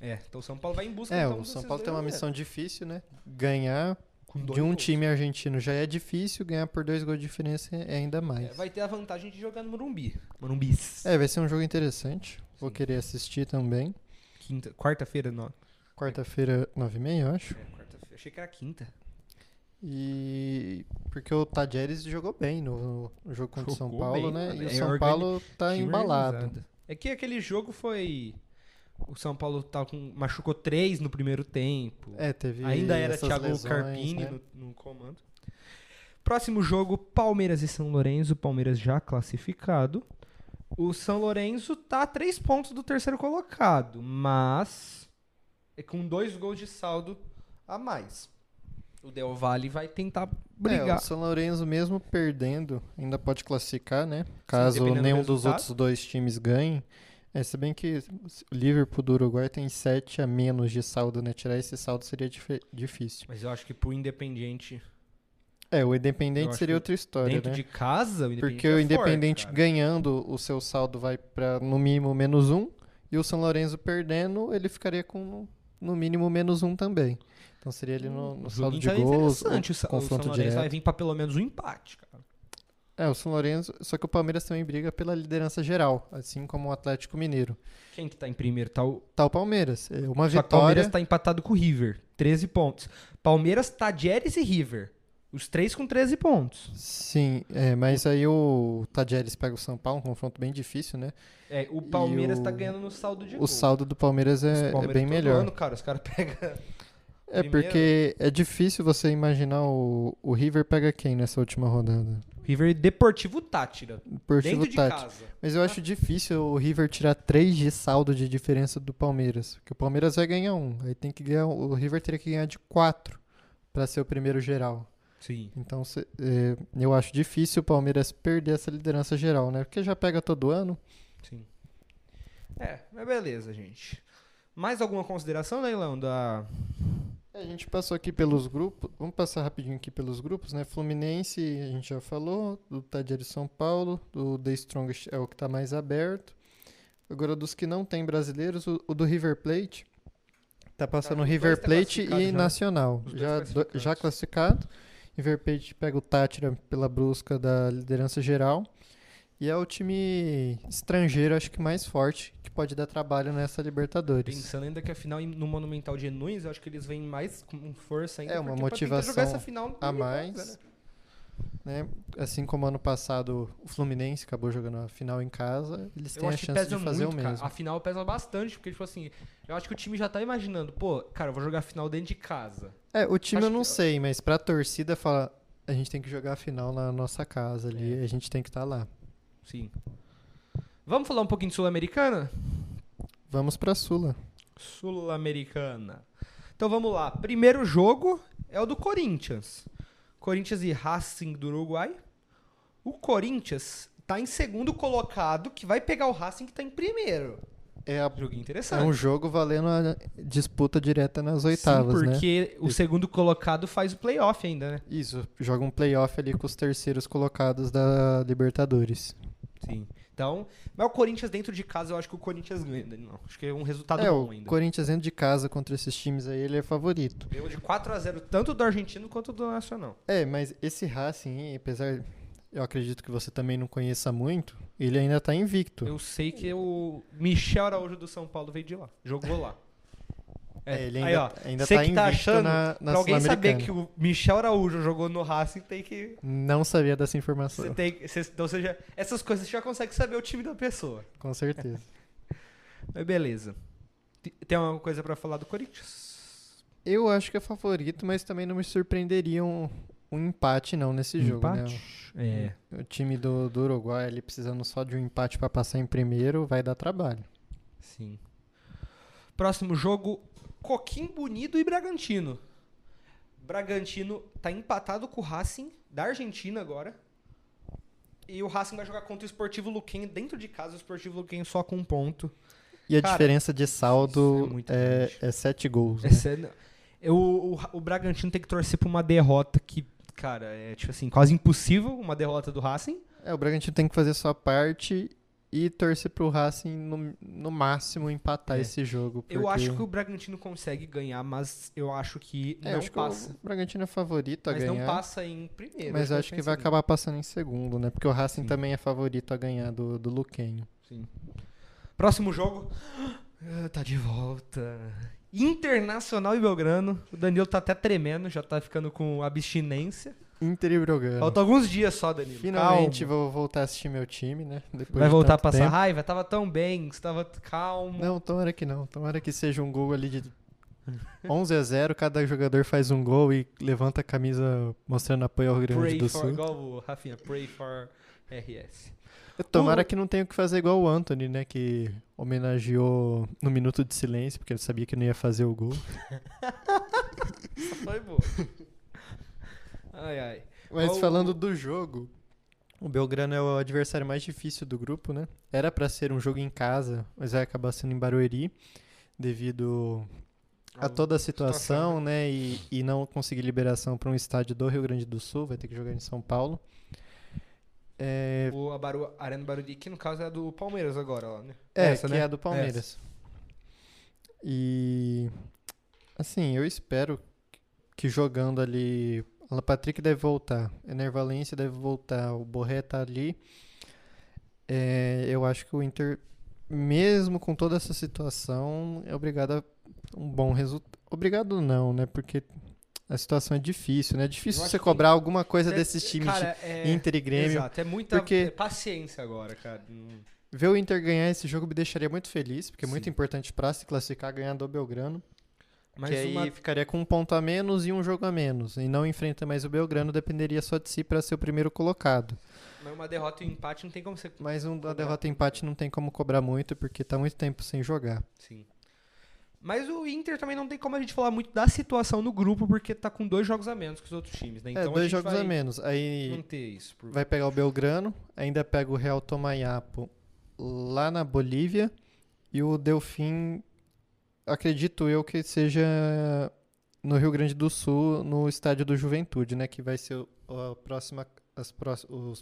Então o São Paulo vai em busca então, O São desses Paulo tem uma 2 a 0. missão difícil, né? Ganhar Com dois de um gols. time argentino já é difícil, ganhar por 2 gols de diferença é ainda mais. Vai ter a vantagem de jogar no Morumbi. Morumbis. Vai ser um jogo interessante. Vou querer assistir também. Quarta-feira, não. Quarta-feira, 9h30, eu acho. Quarta-feira. Achei que era quinta. E porque o Tadieres jogou bem no jogo contra o São Jogou Paulo, bem, né? mano. E o É São Paulo tá Time embalado. organizado. É que aquele jogo foi... O São Paulo machucou 3 no primeiro tempo. Teve Ainda era essas Thiago lesões, Carpini né? no comando. Próximo jogo, Palmeiras e São Lourenço. Palmeiras já classificado. O São Lourenço tá a 3 pontos do terceiro colocado, mas é com 2 gols de saldo a mais. O Del Valle vai tentar brigar. O São Lourenço mesmo perdendo ainda pode classificar, né? Caso dependendo do nenhum dos resultado. outros dois times ganhe. Se bem que o Liverpool do Uruguai tem 7 a menos de saldo, né? Tirar esse saldo seria difícil. Mas eu acho que pro Independiente, O Eu Independente acho seria que outra história, dentro né? de casa, o Independiente Porque o é Independente forte, cara. ganhando, o seu saldo vai para no mínimo -1. E o São Lourenço perdendo, ele ficaria com no mínimo -1 também. Então seria ali no O saldo joguinho de tá gols, interessante. O confronto São Lourenço vai direto. vir pra pelo menos um empate, cara. O São Lourenço, só que o Palmeiras também briga pela liderança geral, assim como o Atlético Mineiro. Quem que tá em primeiro? Tá o Tá o Palmeiras, uma Só que o Palmeiras vitória. tá empatado com o River, 13 pontos. Palmeiras, Tadieres e River. Os 3 com 13 pontos. Sim, mas aí o Tadieres pega o São Paulo, um confronto bem difícil, né? O Palmeiras tá ganhando no saldo de O gol. saldo do Palmeiras é bem todo melhor. ano, cara, os caras pegam... Porque é difícil você imaginar o River pega quem nessa última rodada? River Deportivo Táchira. Deportivo Dentro de Táchira. casa. Mas eu acho difícil o River tirar 3 de saldo de diferença do Palmeiras. Porque o Palmeiras vai ganhar 1. Aí tem que ganhar. O River teria que ganhar de 4 para ser o primeiro geral. Sim. Então eu acho difícil o Palmeiras perder essa liderança geral, né? Porque já pega todo ano. Sim. Mas beleza, gente. Mais alguma consideração, Leilão, da... A gente passou aqui pelos grupos. Vamos passar rapidinho aqui pelos grupos, né? Fluminense, a gente já falou. Do Tadieres São Paulo. Do The Strongest é o que tá mais aberto. Agora, dos que não tem brasileiros, o do River Plate. Tá passando os River dois tá Plate classificado e já, né? Nacional. Os dois Já classificado. River Plate pega o Táchira pela busca da liderança geral. E é o time estrangeiro, acho que mais forte, que pode dar trabalho nessa Libertadores. Pensando ainda que a final no Monumental de Nunes, eu acho que eles vêm mais com força ainda. Uma porque motivação jogar essa final a mais. Né? Assim como ano passado o Fluminense acabou jogando a final em casa, eles têm a chance de fazer muito, o mesmo. Cara. A final pesa bastante, porque, tipo assim, eu acho que o time já tá imaginando, cara, eu vou jogar a final dentro de casa. O time acho eu não sei, mas pra torcida fala, a gente tem que jogar a final na nossa casa ali, a gente tem que estar lá. Sim. Vamos falar um pouquinho de Sul-Americana? Vamos pra Sula. Sul-Americana. Então vamos lá. Primeiro jogo é o do Corinthians. Corinthians e Racing do Uruguai. O Corinthians tá em segundo colocado, que vai pegar o Racing que tá em primeiro. Joguinho interessante. É um jogo valendo a disputa direta nas oitavas, né? Porque o segundo colocado faz o playoff ainda, né? Isso, joga um playoff ali com os terceiros colocados da Libertadores. Sim. Então, mas o Corinthians dentro de casa, eu acho que o Corinthians ganha. Não, acho que é um resultado bom ainda. O Corinthians dentro de casa contra esses times aí, ele é favorito. Ganhou de 4-0 tanto do Argentino quanto do Nacional. Mas esse Racing, apesar, eu acredito que você também não conheça muito, ele ainda tá invicto. Eu sei que o Michel Araújo do São Paulo veio de lá, jogou lá. Ele aí, ó, ainda você tá que tá invicto achando, na pra alguém saber Sul-Americana. que o Michel Araújo jogou no Racing, tem que... Não sabia dessa informação. Então essas coisas você já consegue saber o time da pessoa. Com certeza. Mas beleza. Tem alguma coisa pra falar do Corinthians? Eu acho que é favorito, mas também não me surpreenderia um empate não nesse jogo, né? O time do Uruguai ali precisando só de um empate pra passar em primeiro, vai dar trabalho. Sim. Próximo jogo, Coquimbo Unido e Bragantino. Bragantino tá empatado com o Racing da Argentina agora. E o Racing vai jogar contra o Esportivo Luquenho dentro de casa, o Esportivo Luquenho só com 1 ponto. E a diferença de saldo muito é 7 gols, né? O Bragantino tem que torcer pra uma derrota que, cara, é tipo assim, quase impossível, uma derrota do Racing. O Bragantino tem que fazer sua parte e torcer pro Racing no máximo empatar esse jogo. Porque... Eu acho que o Bragantino consegue ganhar, mas eu acho que não acho passa. Que o Bragantino é favorito a ganhar. Mas não passa em primeiro. Mas acho que vai acabar passando em segundo, né? Porque o Racing também é favorito a ganhar do Luquenho. Sim. Próximo jogo. Tá de volta. Internacional e Belgrano. O Danilo tá até tremendo, já tá ficando com abstinência. Inter e Belgrano. Faltam alguns dias só, Danilo. Finalmente vou voltar a assistir meu time, né? Depois vai voltar a passar tempo. raiva? Tava tão bem, você tava calmo. Não, tomara que não. Tomara que seja um gol ali de 11-0, cada jogador faz um gol e levanta a camisa mostrando apoio ao Rio Grande do Sul. Igual o Rafinha, pray for RS. Tomara que não tenha que fazer igual o Anthony, né? Que homenageou no minuto de silêncio, porque ele sabia que não ia fazer o gol. Foi boa. Ai. Mas falando do jogo, o Belgrano é o adversário mais difícil do grupo, né? Era pra ser um jogo em casa, mas vai acabar sendo em Barueri, devido a toda a situação, né? E não conseguir liberação para um estádio do Rio Grande do Sul, vai ter que jogar em São Paulo. A Arena Barueri, que no caso é do Palmeiras agora, lá, né? É a do Palmeiras. E assim, eu espero que jogando ali, Alan Patrick deve voltar, Ener Valencia deve voltar, o Borré tá ali. Eu acho que o Inter, mesmo com toda essa situação, é obrigado a um bom resultado. Obrigado não, né? Porque a situação é difícil, né? É Eu difícil acho você que cobrar alguma coisa desses times cara, de Inter e Grêmio. Exato, é muita porque- paciência agora, cara. Ver o Inter ganhar esse jogo me deixaria muito feliz, porque é muito Sim. importante pra se classificar, ganhar do Belgrano. Mas Que aí ficaria com um ponto a menos e um jogo a menos. E não enfrenta mais o Belgrano, dependeria só de si pra ser o primeiro colocado. uma derrota e um empate não tem como ser. Mas a Cobrar. derrota e empate não tem como cobrar muito, porque tá muito tempo sem jogar. Sim. Mas o Inter também não tem como a gente falar muito da situação no grupo, porque tá com 2 jogos a menos que os outros times, né? Então 2 a gente jogos vai a menos. Aí manter isso. vai pegar o Belgrano, ainda pega o Real Tomayapo lá na Bolívia. E o Delfim, acredito eu que seja no Rio Grande do Sul, no estádio do Juventude, né? Que vai ser os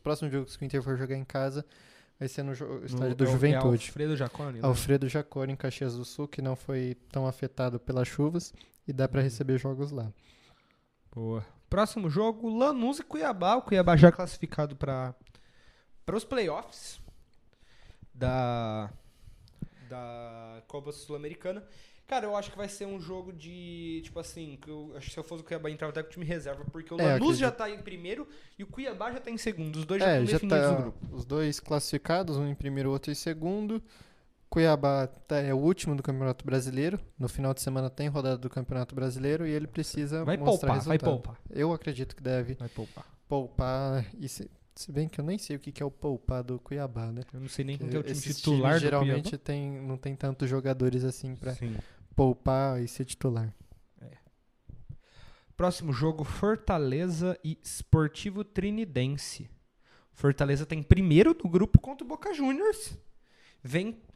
próximos jogos que o Inter for jogar em casa, vai ser no estádio do Juventude. Alfredo Jaconi, né? Alfredo Jaconi, em Caxias do Sul, que não foi tão afetado pelas chuvas, e dá pra receber jogos lá. Boa. Próximo jogo, Lanús e Cuiabá. O Cuiabá já classificado para os playoffs da Copa Sul-Americana. Cara, eu acho que vai ser um jogo de, tipo assim, que eu acho que se eu fosse o Cuiabá entrava até com o time reserva, porque o Lanús já tá em primeiro e o Cuiabá já tá em segundo. Os dois já estão definidos no grupo. Os dois classificados, um em primeiro, outro em segundo. Cuiabá é o último do Campeonato Brasileiro. No final de semana tem rodada do Campeonato Brasileiro e ele precisa mostrar resultado. Vai poupar. Eu acredito que deve Vai poupar. poupar. E se bem que eu nem sei o que é o poupar do Cuiabá, né? Eu não sei nem quem é o time Esses titular times do Cuiabá. geralmente não tem tantos jogadores assim pra Sim. poupar e ser titular. Próximo jogo, Fortaleza e Sportivo Trinidense. Fortaleza tem primeiro do grupo contra o Boca Juniors.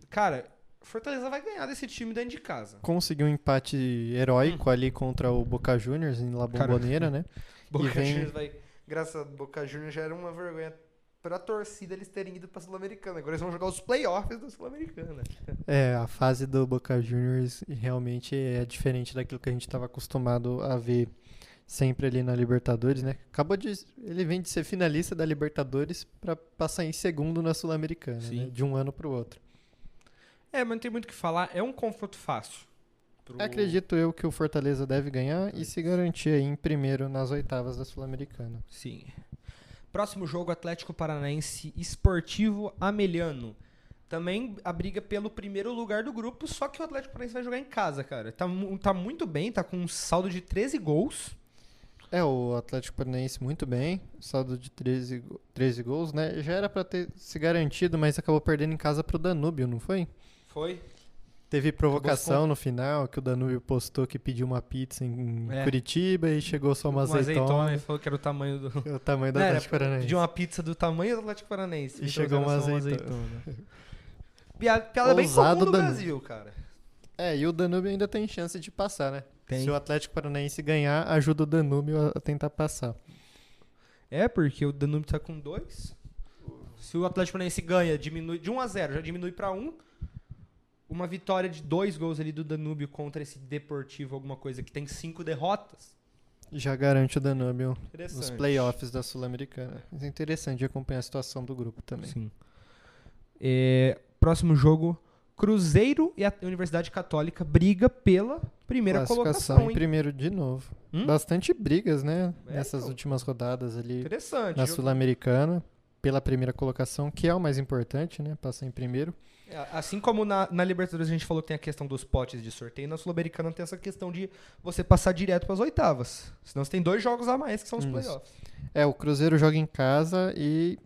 Cara, Fortaleza vai ganhar desse time dentro de casa. Conseguiu um empate heróico ali contra o Boca Juniors em La Bombonera, né? Boca vem- Juniors vai... Engraçado, Boca Juniors já era uma vergonha pra torcida eles terem ido pra Sul-Americana. Agora eles vão jogar os playoffs da Sul-Americana. A fase do Boca Juniors realmente é diferente daquilo que a gente estava acostumado a ver sempre ali na Libertadores, né? Ele vem de ser finalista da Libertadores para passar em segundo na Sul-Americana, Sim. né? De um ano para o outro. Mas não tem muito o que falar. É um confronto fácil. Acredito eu que o Fortaleza deve ganhar e se garantir aí em primeiro nas oitavas da Sul-Americana. Sim. Próximo jogo, Atlético Paranaense Esportivo Ameliano. Também a briga pelo primeiro lugar do grupo, só que o Atlético Paranaense vai jogar em casa, cara. Tá muito bem, tá com um saldo de 13 gols. O Atlético Paranaense muito bem, saldo de 13 gols, né? Já era para ter se garantido, mas acabou perdendo em casa pro Danúbio, não foi? Foi. Teve provocação no final, que o Danúbio postou que pediu uma pizza em Curitiba e chegou só uma azeitona. E falou que era o tamanho do... O tamanho do Atlético Paranaense. Pediu uma pizza do tamanho do Atlético Paranaense. E chegou uma azeitona. Piada bem comum do Brasil, cara. E o Danúbio ainda tem chance de passar, né? Tem. Se o Atlético Paranaense ganhar, ajuda o Danúbio a tentar passar. Porque o Danúbio tá com 2. Se o Atlético Paranaense ganha, diminui de 1-0, já diminui pra 1. Uma vitória de 2 gols ali do Danúbio contra esse Deportivo, alguma coisa que tem 5 derrotas. Já garante o Danúbio nos Interessante. playoffs da Sul-Americana. Mas é interessante acompanhar a situação do grupo também. Sim. Próximo jogo, Cruzeiro e a Universidade Católica briga pela primeira Classificação colocação, em hein? primeiro de novo. Hum? Bastante brigas, né? Nessas então. últimas rodadas ali Interessante. na Sul-Americana. Pela primeira colocação, que é o mais importante, né? Passar em primeiro. Assim como na Libertadores a gente falou que tem a questão dos potes de sorteio, na Sul-Americana tem essa questão de você passar direto para as oitavas. Senão você tem 2 jogos a mais que são os playoffs. O Cruzeiro joga em casa e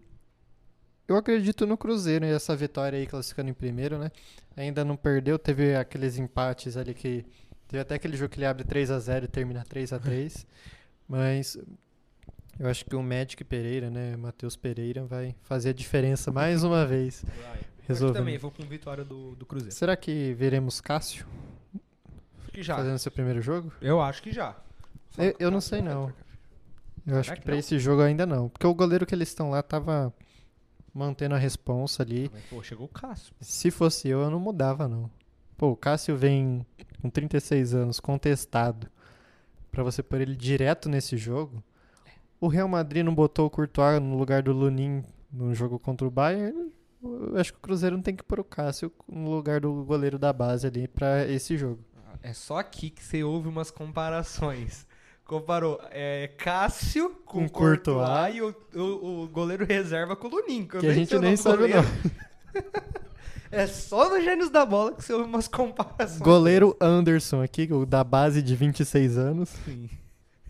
eu acredito no Cruzeiro e essa vitória aí classificando em primeiro, né? Ainda não perdeu, teve aqueles empates ali que... Teve até aquele jogo que ele abre 3-0 e termina 3-3. Mas eu acho que o Magic Pereira, né? Matheus Pereira vai fazer a diferença mais uma vez. Eu também vou com vitória do Cruzeiro. Será que veremos Cássio Acho que já. fazendo seu primeiro jogo? Eu acho que já. Eu não sei não. Eu acho Será que que pra não? esse jogo ainda não. Porque o goleiro que eles estão lá tava mantendo a responsa ali. Mas, chegou o Cássio. Se fosse eu não mudava não. O Cássio vem com 36 anos, contestado. Pra você pôr ele direto nesse jogo. O Real Madrid não botou o Courtois no lugar do Lunin no jogo contra o Bayern. Eu acho que o Cruzeiro não tem que pôr o Cássio no lugar do goleiro da base ali pra esse jogo. É só aqui que você ouve umas comparações Comparou Cássio com Courtois e o goleiro reserva com o Lunin. Que a gente nem sabe o nome. É só no Gênios da Bola que você ouve umas comparações. Goleiro Anderson aqui, o da base de 26 anos. Sim.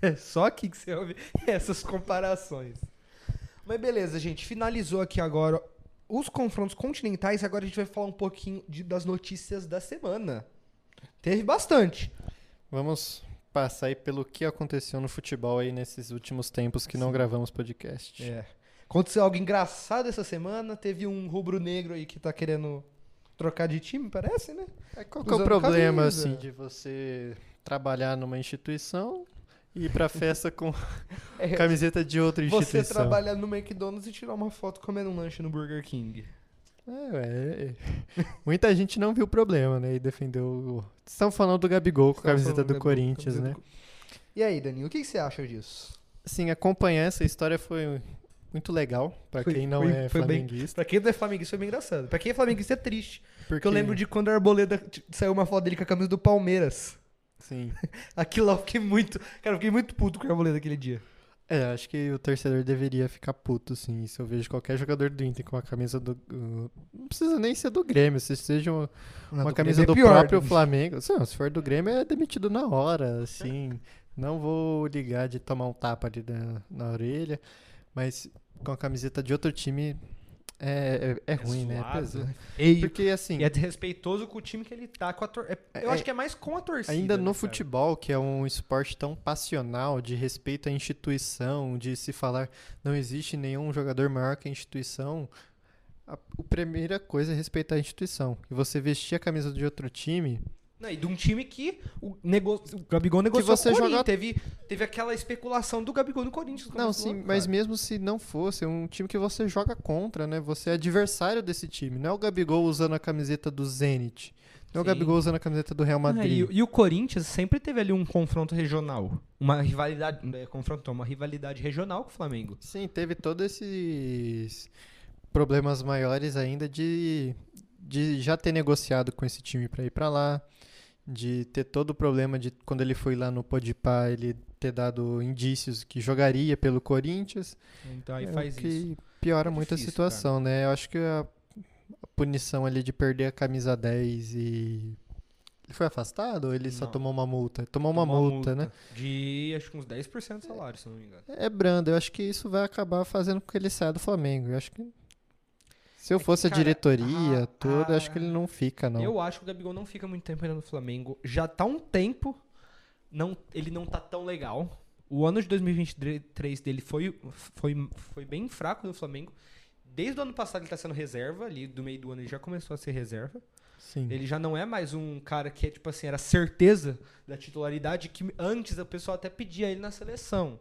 É só aqui que você ouve essas comparações. Mas beleza, gente. Finalizou aqui agora os confrontos continentais. Agora a gente vai falar um pouquinho das notícias da semana. Teve bastante. Vamos passar aí pelo que aconteceu no futebol aí nesses últimos tempos que não gravamos podcast. Aconteceu algo engraçado essa semana. Teve um rubro-negro aí que tá querendo trocar de time, parece, né? Qual que é o problema, assim, de você trabalhar numa instituição e ir pra festa com camiseta de outra instituição? Você trabalhar no McDonald's e tirar uma foto comendo um lanche no Burger King. Muita gente não viu o problema, né? E defendeu. Estão falando do Gabigol com a camiseta do Corinthians, né? E aí, Daninho, o que você acha disso? Sim, acompanhar essa história foi muito legal pra quem não é flamenguista. Pra quem não é flamenguista foi bem engraçado. Pra quem é flamenguista é triste. Porque eu lembro de quando a Arboleda saiu uma foto dele com a camisa do Palmeiras. Sim. Aquilo lá eu fiquei muito. Cara, eu fiquei muito puto com a Arboleda aquele dia. Acho que o torcedor deveria ficar puto, sim. Se eu vejo qualquer jogador do Inter com a camisa do... não precisa nem ser do Grêmio, se seja uma camisa do próprio Flamengo. Não, se for do Grêmio, é demitido na hora, assim. Não vou ligar de tomar um tapa ali na orelha. Mas com a camiseta de outro time é ruim, suado, né? Feio. Porque, assim... E é desrespeitoso com o time que ele tá. Eu acho que é mais com a torcida. Ainda no né, futebol, que é um esporte tão passional, de respeito à instituição, de se falar não existe nenhum jogador maior que a instituição, a primeira coisa é respeitar a instituição. E você vestir a camisa de outro time... Não, e de um time que o Gabigol negociou com o Corinthians. Teve aquela especulação do Gabigol no Corinthians. Não, sim, mas mesmo se não fosse, é um time que você joga contra, né? Você é adversário desse time. Não é o Gabigol usando a camiseta do Zenit. Não é o Gabigol usando a camiseta do Real Madrid. E o Corinthians sempre teve ali um confronto regional. Uma rivalidade. Uma rivalidade regional com o Flamengo. Sim, teve todos esses problemas maiores ainda de já ter negociado com esse time para ir para lá. De ter todo o problema de quando ele foi lá no Podpah, ele ter dado indícios que jogaria pelo Corinthians. Então aí faz que isso. Piora muito a situação, cara, né? Eu acho que a punição ali de perder a camisa 10 e... Ele foi afastado ou ele só tomou uma multa? Tomou uma multa, né? De acho que uns 10% do salário, se não me engano. É brando, eu acho que isso vai acabar fazendo com que ele saia do Flamengo. Eu acho que... Se eu fosse a diretoria, acho que ele não fica, não. Eu acho que o Gabigol não fica muito tempo ainda no Flamengo. Já tá um tempo, ele não tá tão legal. O ano de 2023 dele foi bem fraco no Flamengo. Desde o ano passado ele tá sendo reserva, ali do meio do ano ele já começou a ser reserva. Sim. Ele já não é mais um cara que é tipo assim, era certeza da titularidade, que antes o pessoal até pedia ele na seleção.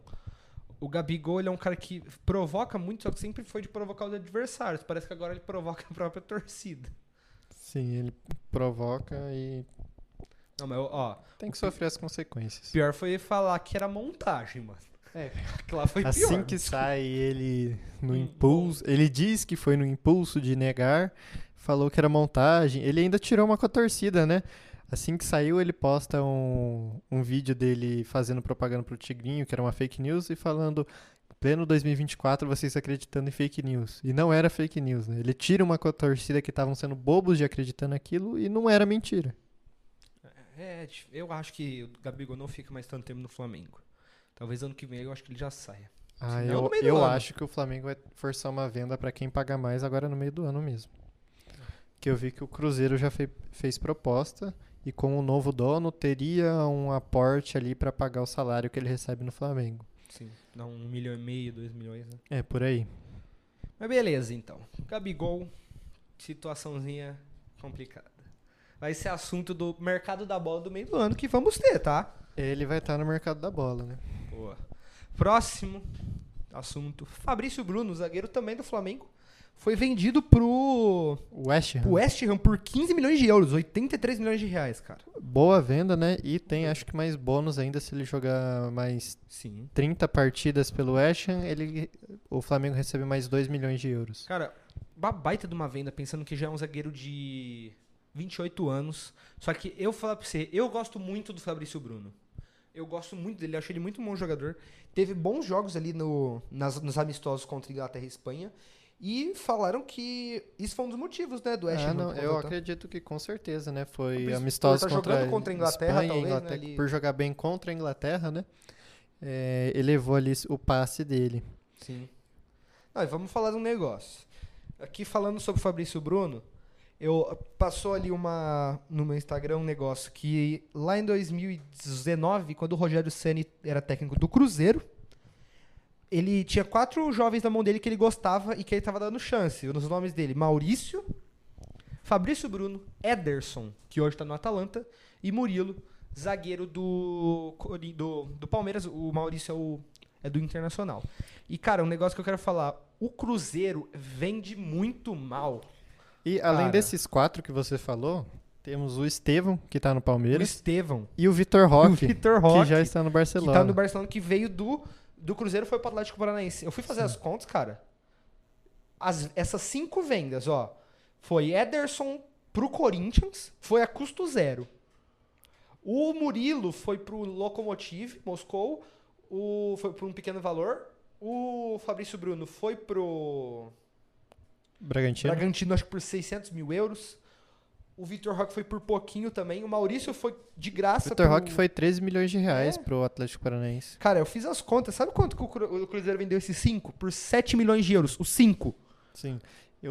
O Gabigol, ele é um cara que provoca muito, só que sempre foi de provocar os adversários. Parece que agora ele provoca a própria torcida. Sim, ele provoca e... Não, mas tem que sofrer as consequências. Pior foi falar que era montagem, mano. Lá foi pior. Assim que sai ele no impulso... Ele diz que foi no impulso de negar, falou que era montagem. Ele ainda tirou uma com a torcida, né? Assim que saiu, ele posta um vídeo dele fazendo propaganda pro Tigrinho, que era uma fake news, e falando, pleno 2024, vocês acreditando em fake news. E não era fake news, né? Ele tira uma com a torcida que estavam sendo bobos de acreditar naquilo e não era mentira. Eu acho que o Gabigol não fica mais tanto tempo no Flamengo. Talvez ano que vem eu acho que ele já saia. Eu acho que o Flamengo vai forçar uma venda pra quem paga mais agora no meio do ano mesmo. Que eu vi que o Cruzeiro já fez proposta... E com o novo dono, teria um aporte ali para pagar o salário que ele recebe no Flamengo. Sim, dá 1,5 milhão, 2 milhões, né? É, por aí. Mas beleza, então. Gabigol, situaçãozinha complicada. Vai ser assunto do mercado da bola do meio do ano que vamos ter, tá? Ele vai estar no mercado da bola, né? Boa. Próximo assunto. Fabrício Bruno, zagueiro também do Flamengo. Foi vendido pro West Ham por 15 milhões de euros, 83 milhões de reais, cara. Boa venda, né? E tem, acho que mais bônus ainda se ele jogar mais 30 partidas pelo West Ham, o Flamengo recebe mais 2 milhões de euros. Cara, uma baita de uma venda, pensando que já é um zagueiro de 28 anos. Só que eu vou falar pra você, eu gosto muito do Fabrício Bruno. Eu gosto muito dele, acho ele muito bom jogador. Teve bons jogos ali nos amistosos contra Inglaterra e Espanha. E falaram que isso foi um dos motivos, né, do West Ham Não, eu contratar. acredito que com certeza, né? Foi Por amistosos tá contra jogando contra a Inglaterra, Espanha, talvez, né, Inglaterra, ali. por jogar bem contra a Inglaterra, né? Elevou ali o passe dele. Sim. E vamos falar de um negócio. Aqui falando sobre o Fabrício Bruno, passou ali no meu Instagram um negócio que lá em 2019, quando o Rogério Ceni era técnico do Cruzeiro, ele tinha 4 jovens na mão dele que ele gostava e que ele tava dando chance. Os nomes dele, Maurício, Fabrício Bruno, Ederson, que hoje tá no Atalanta, e Murilo, zagueiro do Palmeiras. O Maurício é do Internacional. E, cara, um negócio que eu quero falar. O Cruzeiro vende muito mal. E além desses 4 que você falou, temos o Estevão, que tá no O Palmeiras, Estevão. e o Vitor Roque, Vitor Roque, que já está no Barcelona. que tá no Barcelona, que veio do Cruzeiro e foi pro Atlético Paranaense. Eu fui fazer as contas, cara. Essas 5 vendas, ó. Foi Ederson pro Corinthians, foi a custo zero. O Murilo foi pro Lokomotiv Moscou, foi por um pequeno valor. O Fabrício Bruno foi pro Bragantino, acho que por 600 mil euros. O Vitor Roque foi por pouquinho também. O Maurício foi de graça. O Vitor Roque foi 13 milhões de reais pro Atlético Paranaense. Cara, eu fiz as contas. Sabe quanto que o Cruzeiro vendeu esses 5? Por 7 milhões de euros. Os 5. Sim.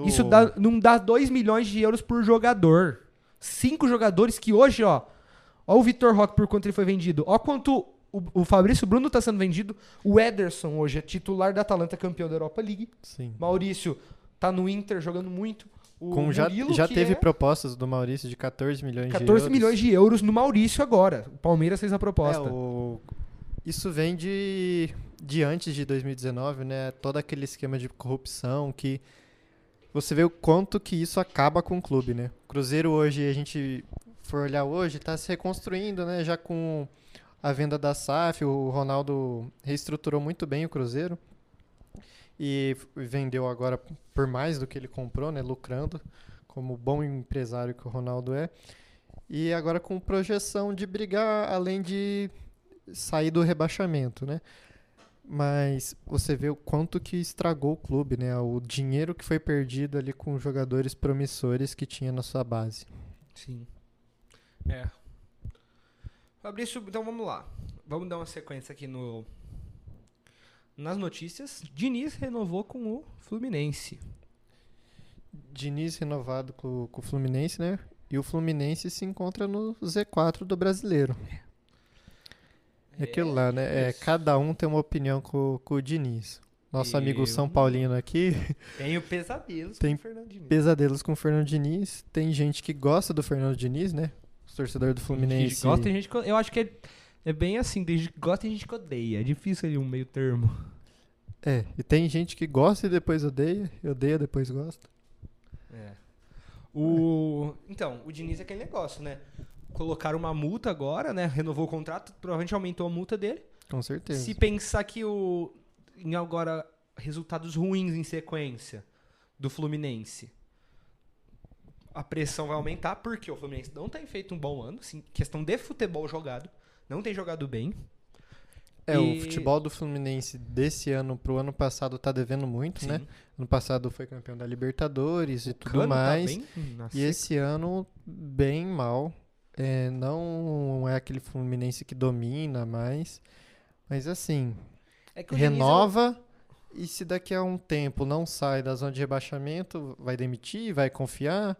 Isso não dá 2 milhões de euros por jogador. 5 jogadores que hoje, ó o Vitor Roque por quanto ele foi vendido. Ó quanto o Fabrício Bruno tá sendo vendido. O Ederson hoje é titular da Atalanta, campeão da Europa League. Sim. Maurício tá no Inter jogando muito. Já teve propostas do Maurício de 14 milhões de euros. 14 milhões de euros no Maurício agora. O Palmeiras fez a proposta. Isso vem de antes de 2019, né? Todo aquele esquema de corrupção que você vê o quanto que isso acaba com o clube, né? O Cruzeiro hoje, a gente for olhar hoje, tá se reconstruindo, né? Já com a venda da SAF, o Ronaldo reestruturou muito bem o Cruzeiro e vendeu agora por mais do que ele comprou, né? Lucrando, como bom empresário que o Ronaldo é. E agora com projeção de brigar, além de sair do rebaixamento, né? Mas você vê o quanto que estragou o clube, né? O dinheiro que foi perdido ali com jogadores promissores que tinha na sua base. Sim. Fabrício, então vamos lá. Vamos dar uma sequência aqui nas notícias. Diniz renovou com o Fluminense. Diniz renovado com o Fluminense, né? E o Fluminense se encontra no Z4 do Brasileiro. É aquilo lá, né? Cada um tem uma opinião com o Diniz. Nosso amigo São Paulino aqui... Tenho pesadelos com o Fernando Diniz. Pesadelos com o Fernando Diniz. Tem gente que gosta do Fernando Diniz, né? Os torcedores do Fluminense... Tem gente que gosta, tem gente que... Eu acho que é bem assim. Tem gente que gosta e tem gente que odeia. É difícil ali um meio termo. E tem gente que gosta e depois odeia. E odeia depois gosta. Então, o Diniz é aquele negócio, né? Colocaram uma multa agora, né? Renovou o contrato, provavelmente aumentou a multa dele. Com certeza. Se pensar que em agora resultados ruins em sequência do Fluminense, a pressão vai aumentar, porque o Fluminense não tem feito um bom ano, assim, questão de futebol jogado, não tem jogado bem. O futebol do Fluminense desse ano pro ano passado tá devendo muito, né? Ano passado foi campeão da Libertadores e tudo mais. Tá bem e esse ano, bem mal. Não é aquele Fluminense que domina mais. Mas assim, renova e se daqui a um tempo não sai da zona de rebaixamento, vai demitir, vai confiar.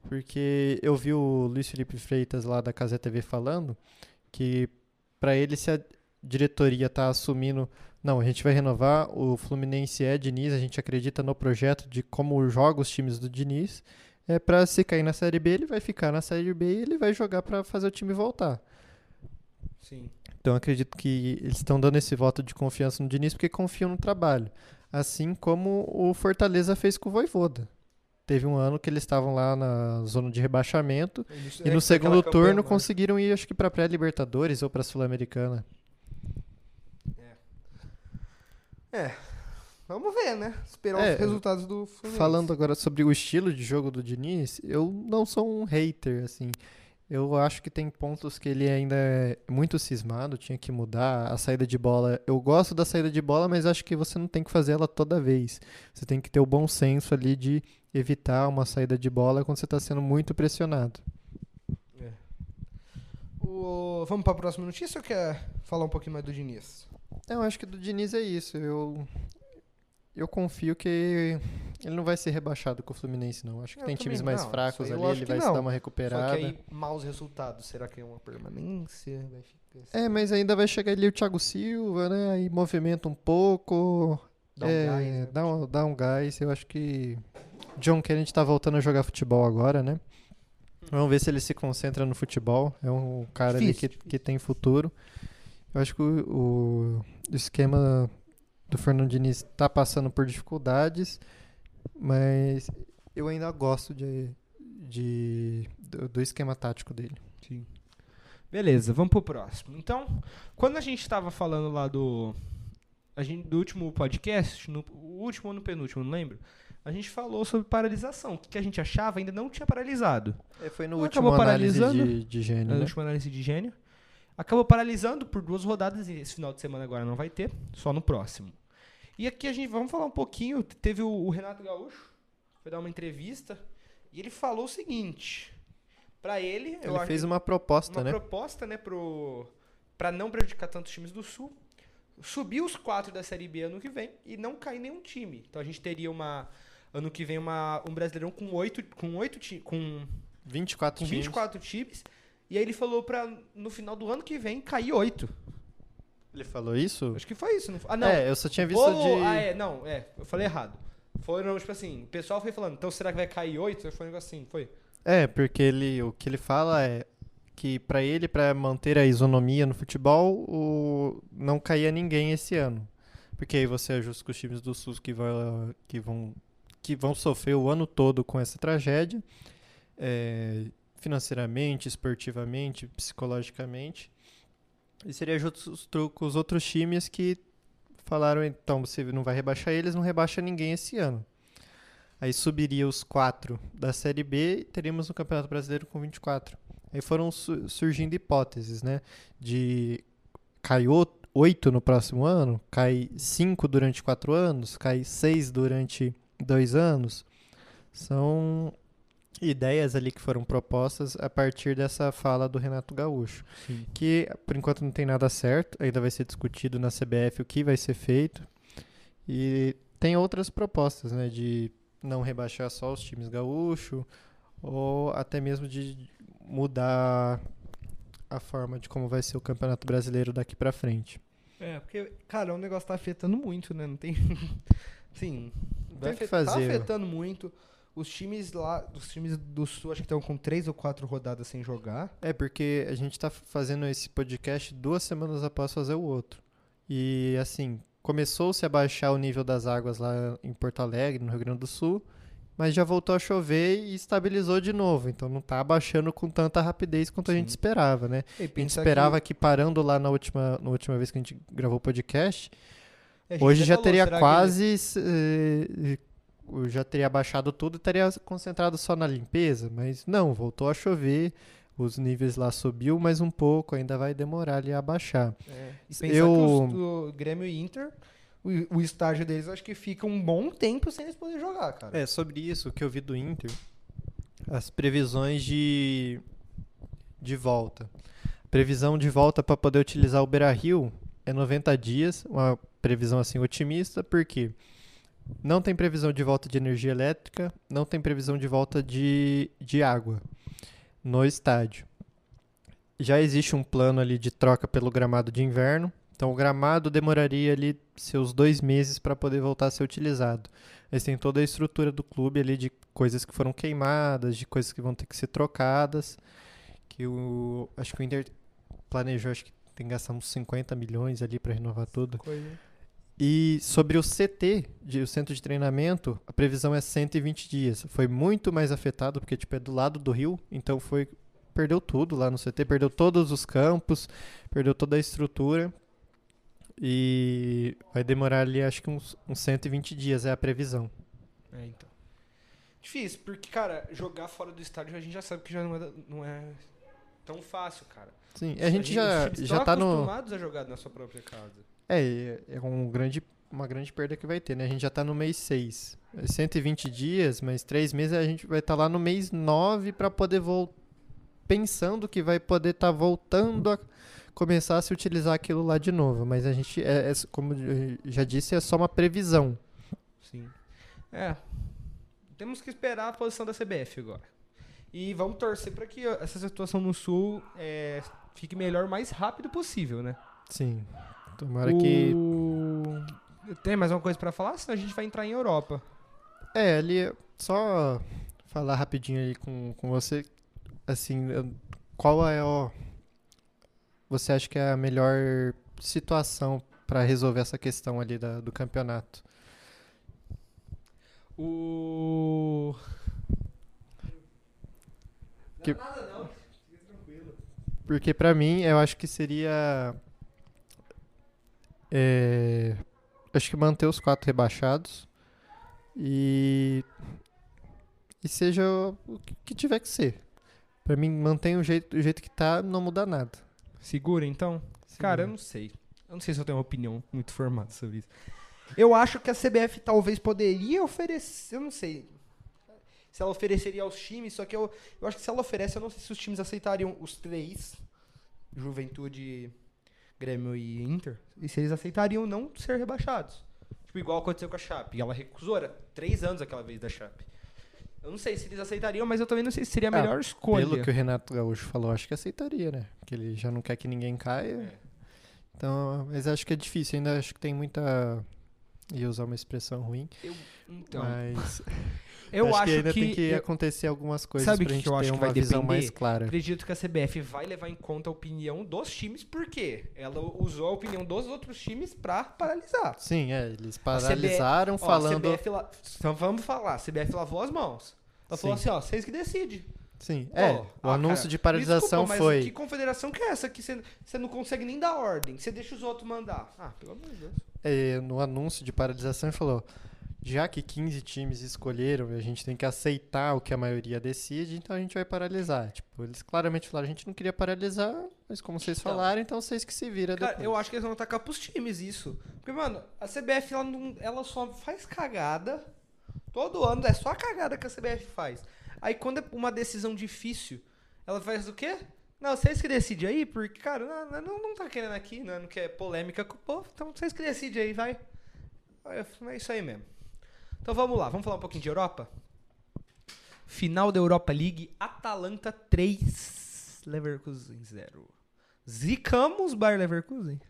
Porque eu vi o Luiz Felipe Freitas lá da Cazé TV falando que para ele, se a diretoria tá assumindo, não, a gente vai renovar, o Fluminense Diniz, a gente acredita no projeto de como joga os times do Diniz, para se cair na Série B, ele vai ficar na Série B e ele vai jogar para fazer o time voltar. Sim. Então acredito que eles estão dando esse voto de confiança no Diniz porque confiam no trabalho. Assim como o Fortaleza fez com o Vojvoda. Teve um ano que eles estavam lá na zona de rebaixamento e no segundo turno conseguiram ir, acho que para pré-Libertadores ou para Sul-Americana. Vamos ver, né? Esperar os resultados do Fluminense. Falando agora sobre o estilo de jogo do Diniz, eu não sou um hater, assim. Eu acho que tem pontos que ele ainda é muito cismado, tinha que mudar a saída de bola. Eu gosto da saída de bola, mas acho que você não tem que fazer ela toda vez. Você tem que ter o bom senso ali de evitar uma saída de bola quando você está sendo muito pressionado. É. Vamos para a próxima notícia ou quer falar um pouquinho mais do Diniz? Eu acho que do Diniz é isso. Eu confio que ele não vai ser rebaixado com o Fluminense, não. Acho que Eu tem também times mais não, fracos isso aí ali, eu acho ele que vai se não. dar uma Só recuperada. que aí, maus resultados. Será que é uma permanência? Vai ficar assim? É, mas ainda vai chegar ali o Thiago Silva, né? Aí movimenta um pouco. Dá um gás, né? Dá um gás. Eu acho que John Kennedy tá voltando a jogar futebol agora, né? Vamos ver se ele se concentra no futebol. É um cara Difícil, ali que tem futuro. Eu acho que o esquema do Fernando Diniz tá passando por dificuldades, mas eu ainda gosto do esquema tático dele. Sim. Beleza, vamos pro próximo. Então, quando a gente estava falando lá do último podcast, o último ou no penúltimo, não lembro, a gente falou sobre paralisação. O que a gente achava ainda não tinha paralisado. Foi no Ela último acabou análise paralisando. de gênio, Na né? última análise de gênio. Acabou paralisando por 2 rodadas e esse final de semana agora não vai ter, só no próximo. E aqui vamos falar um pouquinho, teve o Renato Gaúcho, foi dar uma entrevista, e ele falou o seguinte, pra ele... Ele fez uma proposta, né? Uma proposta, né, pra não prejudicar tantos times do Sul, subir os 4 da Série B ano que vem e não cair nenhum time. Então a gente teria ano que vem um Brasileirão com 24 times. E aí ele falou no final do ano que vem, cair 8. Ele falou isso? Acho que foi isso. Não. Eu só tinha visto eu falei errado. Foram, tipo assim, o pessoal foi falando, então será que vai cair 8? Foi um negócio assim, foi. Porque o que ele fala é que pra ele, pra manter a isonomia no futebol, não caía ninguém esse ano. Porque aí você ajusta com os times do SUS que vão sofrer o ano todo com essa tragédia. Financeiramente, esportivamente, psicologicamente. E seria justo com os outros times que falaram, então, você não vai rebaixar eles, não rebaixa ninguém esse ano. Aí subiria os 4 da Série B e teríamos um Campeonato Brasileiro com 24. Aí foram surgindo hipóteses, né? De cai 8 no próximo ano, cai 5 durante 4 anos, cai 6 durante 2 anos. São ideias ali que foram propostas a partir dessa fala do Renato Gaúcho. Sim. Que, por enquanto, não tem nada certo. Ainda vai ser discutido na CBF o que vai ser feito. E tem outras propostas, né? De não rebaixar só os times gaúchos ou até mesmo de mudar a forma de como vai ser o Campeonato Brasileiro daqui pra frente. Porque, cara, o negócio tá afetando muito, né? Não tem... Sim, Tem que fazer. Tá afetando muito. Os times do Sul, acho que estão com 3 ou 4 rodadas sem jogar. Porque a gente tá fazendo esse podcast 2 semanas após fazer o outro. E, assim, começou-se a baixar o nível das águas lá em Porto Alegre, no Rio Grande do Sul, mas já voltou a chover e estabilizou de novo. Então não tá abaixando com tanta rapidez quanto a gente esperava, né? A gente esperava que parando lá na última vez que a gente gravou o podcast, hoje já teria quase... já teria baixado tudo e teria concentrado só na limpeza, mas não, voltou a chover, os níveis lá subiu mais um pouco, ainda vai demorar ali a baixar. E pensar que o Grêmio e Inter, o estágio deles, acho que fica um bom tempo sem eles poderem jogar, cara. Sobre isso, o que eu vi do Inter, as previsões de volta. Previsão de volta para poder utilizar o Beira-Rio é 90 dias, uma previsão assim otimista, porque não tem previsão de volta de energia elétrica, não tem previsão de volta de água no estádio. Já existe um plano ali de troca pelo gramado de inverno, então o gramado demoraria ali seus 2 meses para poder voltar a ser utilizado. Eles têm toda a estrutura do clube ali de coisas que foram queimadas, de coisas que vão ter que ser trocadas, que acho que o Inter planejou, acho que tem que gastar uns 50 milhões ali para renovar tudo. E sobre o CT, o centro de treinamento, a previsão é 120 dias. Foi muito mais afetado, porque é do lado do Rio, então perdeu tudo lá no CT, perdeu todos os campos, perdeu toda a estrutura. E vai demorar ali, acho que uns 120 dias é a previsão. Então. Difícil, porque, cara, jogar fora do estádio a gente já sabe que já não é tão fácil, cara. Sim, a gente já Os times já estão tá no acostumados a jogar na sua própria casa. é uma grande perda que vai ter, né? A gente já tá no mês 6. 120 dias, mais 3 meses a gente vai estar lá no mês 9 para poder pensando que vai poder estar voltando a começar a se utilizar aquilo lá de novo, mas a gente como eu já disse, é só uma previsão. Sim. Temos que esperar a posição da CBF agora. E vamos torcer para que essa situação no Sul fique melhor o mais rápido possível, né? Sim. Tomara que Tem mais uma coisa para falar? Senão a gente vai entrar em Europa. ali só falar rapidinho aí com você, assim, qual você acha que é a melhor situação para resolver essa questão ali do campeonato? Que- Não, nada não. Fica tranquilo. Porque pra mim, eu acho que seria acho que manter os 4 rebaixados e seja o que tiver que ser. Pra mim, mantém do jeito que tá, não muda nada. Segura, então? Cara, eu Segura. não sei. Eu não sei se eu tenho uma opinião muito formada sobre isso. Eu acho que a CBF talvez poderia oferecer, eu não sei se ela ofereceria aos times, só que eu acho que se ela oferece, eu não sei se os times aceitariam os 3, Juventude, Grêmio e Inter, e se eles aceitariam não ser rebaixados. Tipo, igual aconteceu com a Chape. Ela recusou, era 3 anos aquela vez da Chape. Eu não sei se eles aceitariam, mas eu também não sei se seria a melhor escolha. Pelo que o Renato Gaúcho falou, acho que aceitaria, né? Porque ele já não quer que ninguém caia. Então, mas acho que é difícil. Ainda acho que tem muita... Ia usar uma expressão ruim. Então, Mas eu acho que ainda que tem que acontecer algumas coisas Sabe pra que gente eu acho ter que vai uma visão depender? mais clara. Acredito que a CBF vai levar em conta a opinião dos times, porque ela usou a opinião dos outros times pra paralisar. Sim, eles A paralisaram CBF, falando... a CBF então vamos falar, a CBF lavou as mãos. Ela falou Sim. assim, vocês que decidem. Sim, o Ah, anúncio cara, de paralisação desculpa, foi... mas que confederação que é essa que você não consegue nem dar ordem? Você deixa os outros mandar. Ah, pelo amor de Deus. No anúncio de paralisação ele falou, já que 15 times escolheram e a gente tem que aceitar o que a maioria decide, então a gente vai paralisar. Tipo, eles claramente falaram, a gente não queria paralisar, mas como vocês Então, falaram, então vocês que se viram Cara, depois. eu acho que eles vão atacar pros times isso. Porque, mano, a CBF ela só faz cagada. Todo ano é só a cagada que a CBF faz. Aí quando é uma decisão difícil, ela faz o quê? Não, vocês que decidem aí, porque, cara, não tá querendo aqui, não quer polêmica com o povo, então vocês que decidem aí, vai. É isso aí mesmo. Então vamos lá, vamos falar um pouquinho de Europa? Final da Europa League, Atalanta 3, Leverkusen 0. Zicamos Bayer Leverkusen?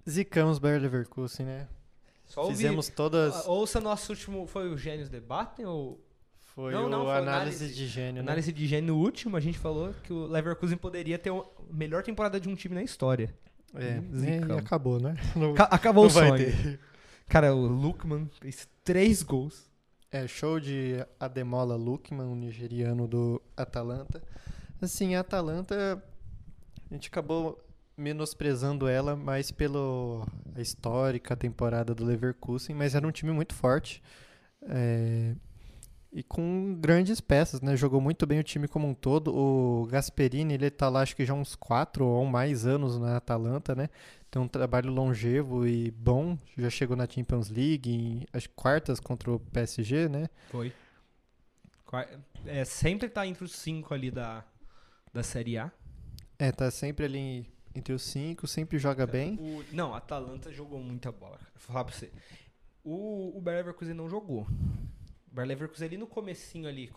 Zicamos Bayer Leverkusen, né? Só ouvi. Fizemos todas... Ouça nosso último, foi o Gênios Debatem ou... Foi Não, foi análise de gênio, né? Análise de gênio no último, a gente falou que o Leverkusen poderia ter a melhor temporada de um time na história. E acabou, né? Acabou o vai sonho. ter. Cara, o Lukman fez 3 gols. Show de Ademola Lookman, um nigeriano do Atalanta. Assim, a Atalanta, a gente acabou menosprezando ela mais pela histórica temporada do Leverkusen, mas era um time muito forte. E com grandes peças, né? Jogou muito bem o time como um todo. O Gasperini, ele tá lá acho que já uns 4 ou mais anos na Atalanta, né? Tem um trabalho longevo e bom. Já chegou na Champions League, em acho que quartas contra o PSG, né? Foi. Sempre tá entre os 5 ali da Série A. Tá sempre ali entre os 5, sempre joga bem. Não, a Atalanta jogou muita bola, cara. Vou falar pra você. O Bayer Leverkusen não jogou. O Bayer Leverkusen ali no comecinho ali,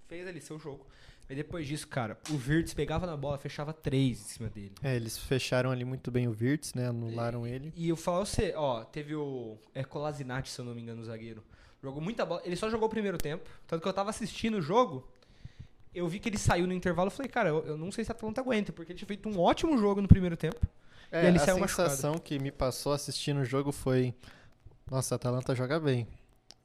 fez ali seu jogo. Mas depois disso, cara, o Wirtz pegava na bola, fechava 3 em cima dele. Eles fecharam ali muito bem o Wirtz, né? Anularam ele. E eu falo você, teve o Kolasinac, se eu não me engano, o zagueiro. Jogou muita bola. Ele só jogou o primeiro tempo. Tanto que eu tava assistindo o jogo, eu vi que ele saiu no intervalo e falei, cara, eu não sei se a Atalanta aguenta, porque ele tinha feito um ótimo jogo no primeiro tempo. E ele saiu machucado. A sensação que me passou assistindo o jogo foi, nossa, a Atalanta joga bem.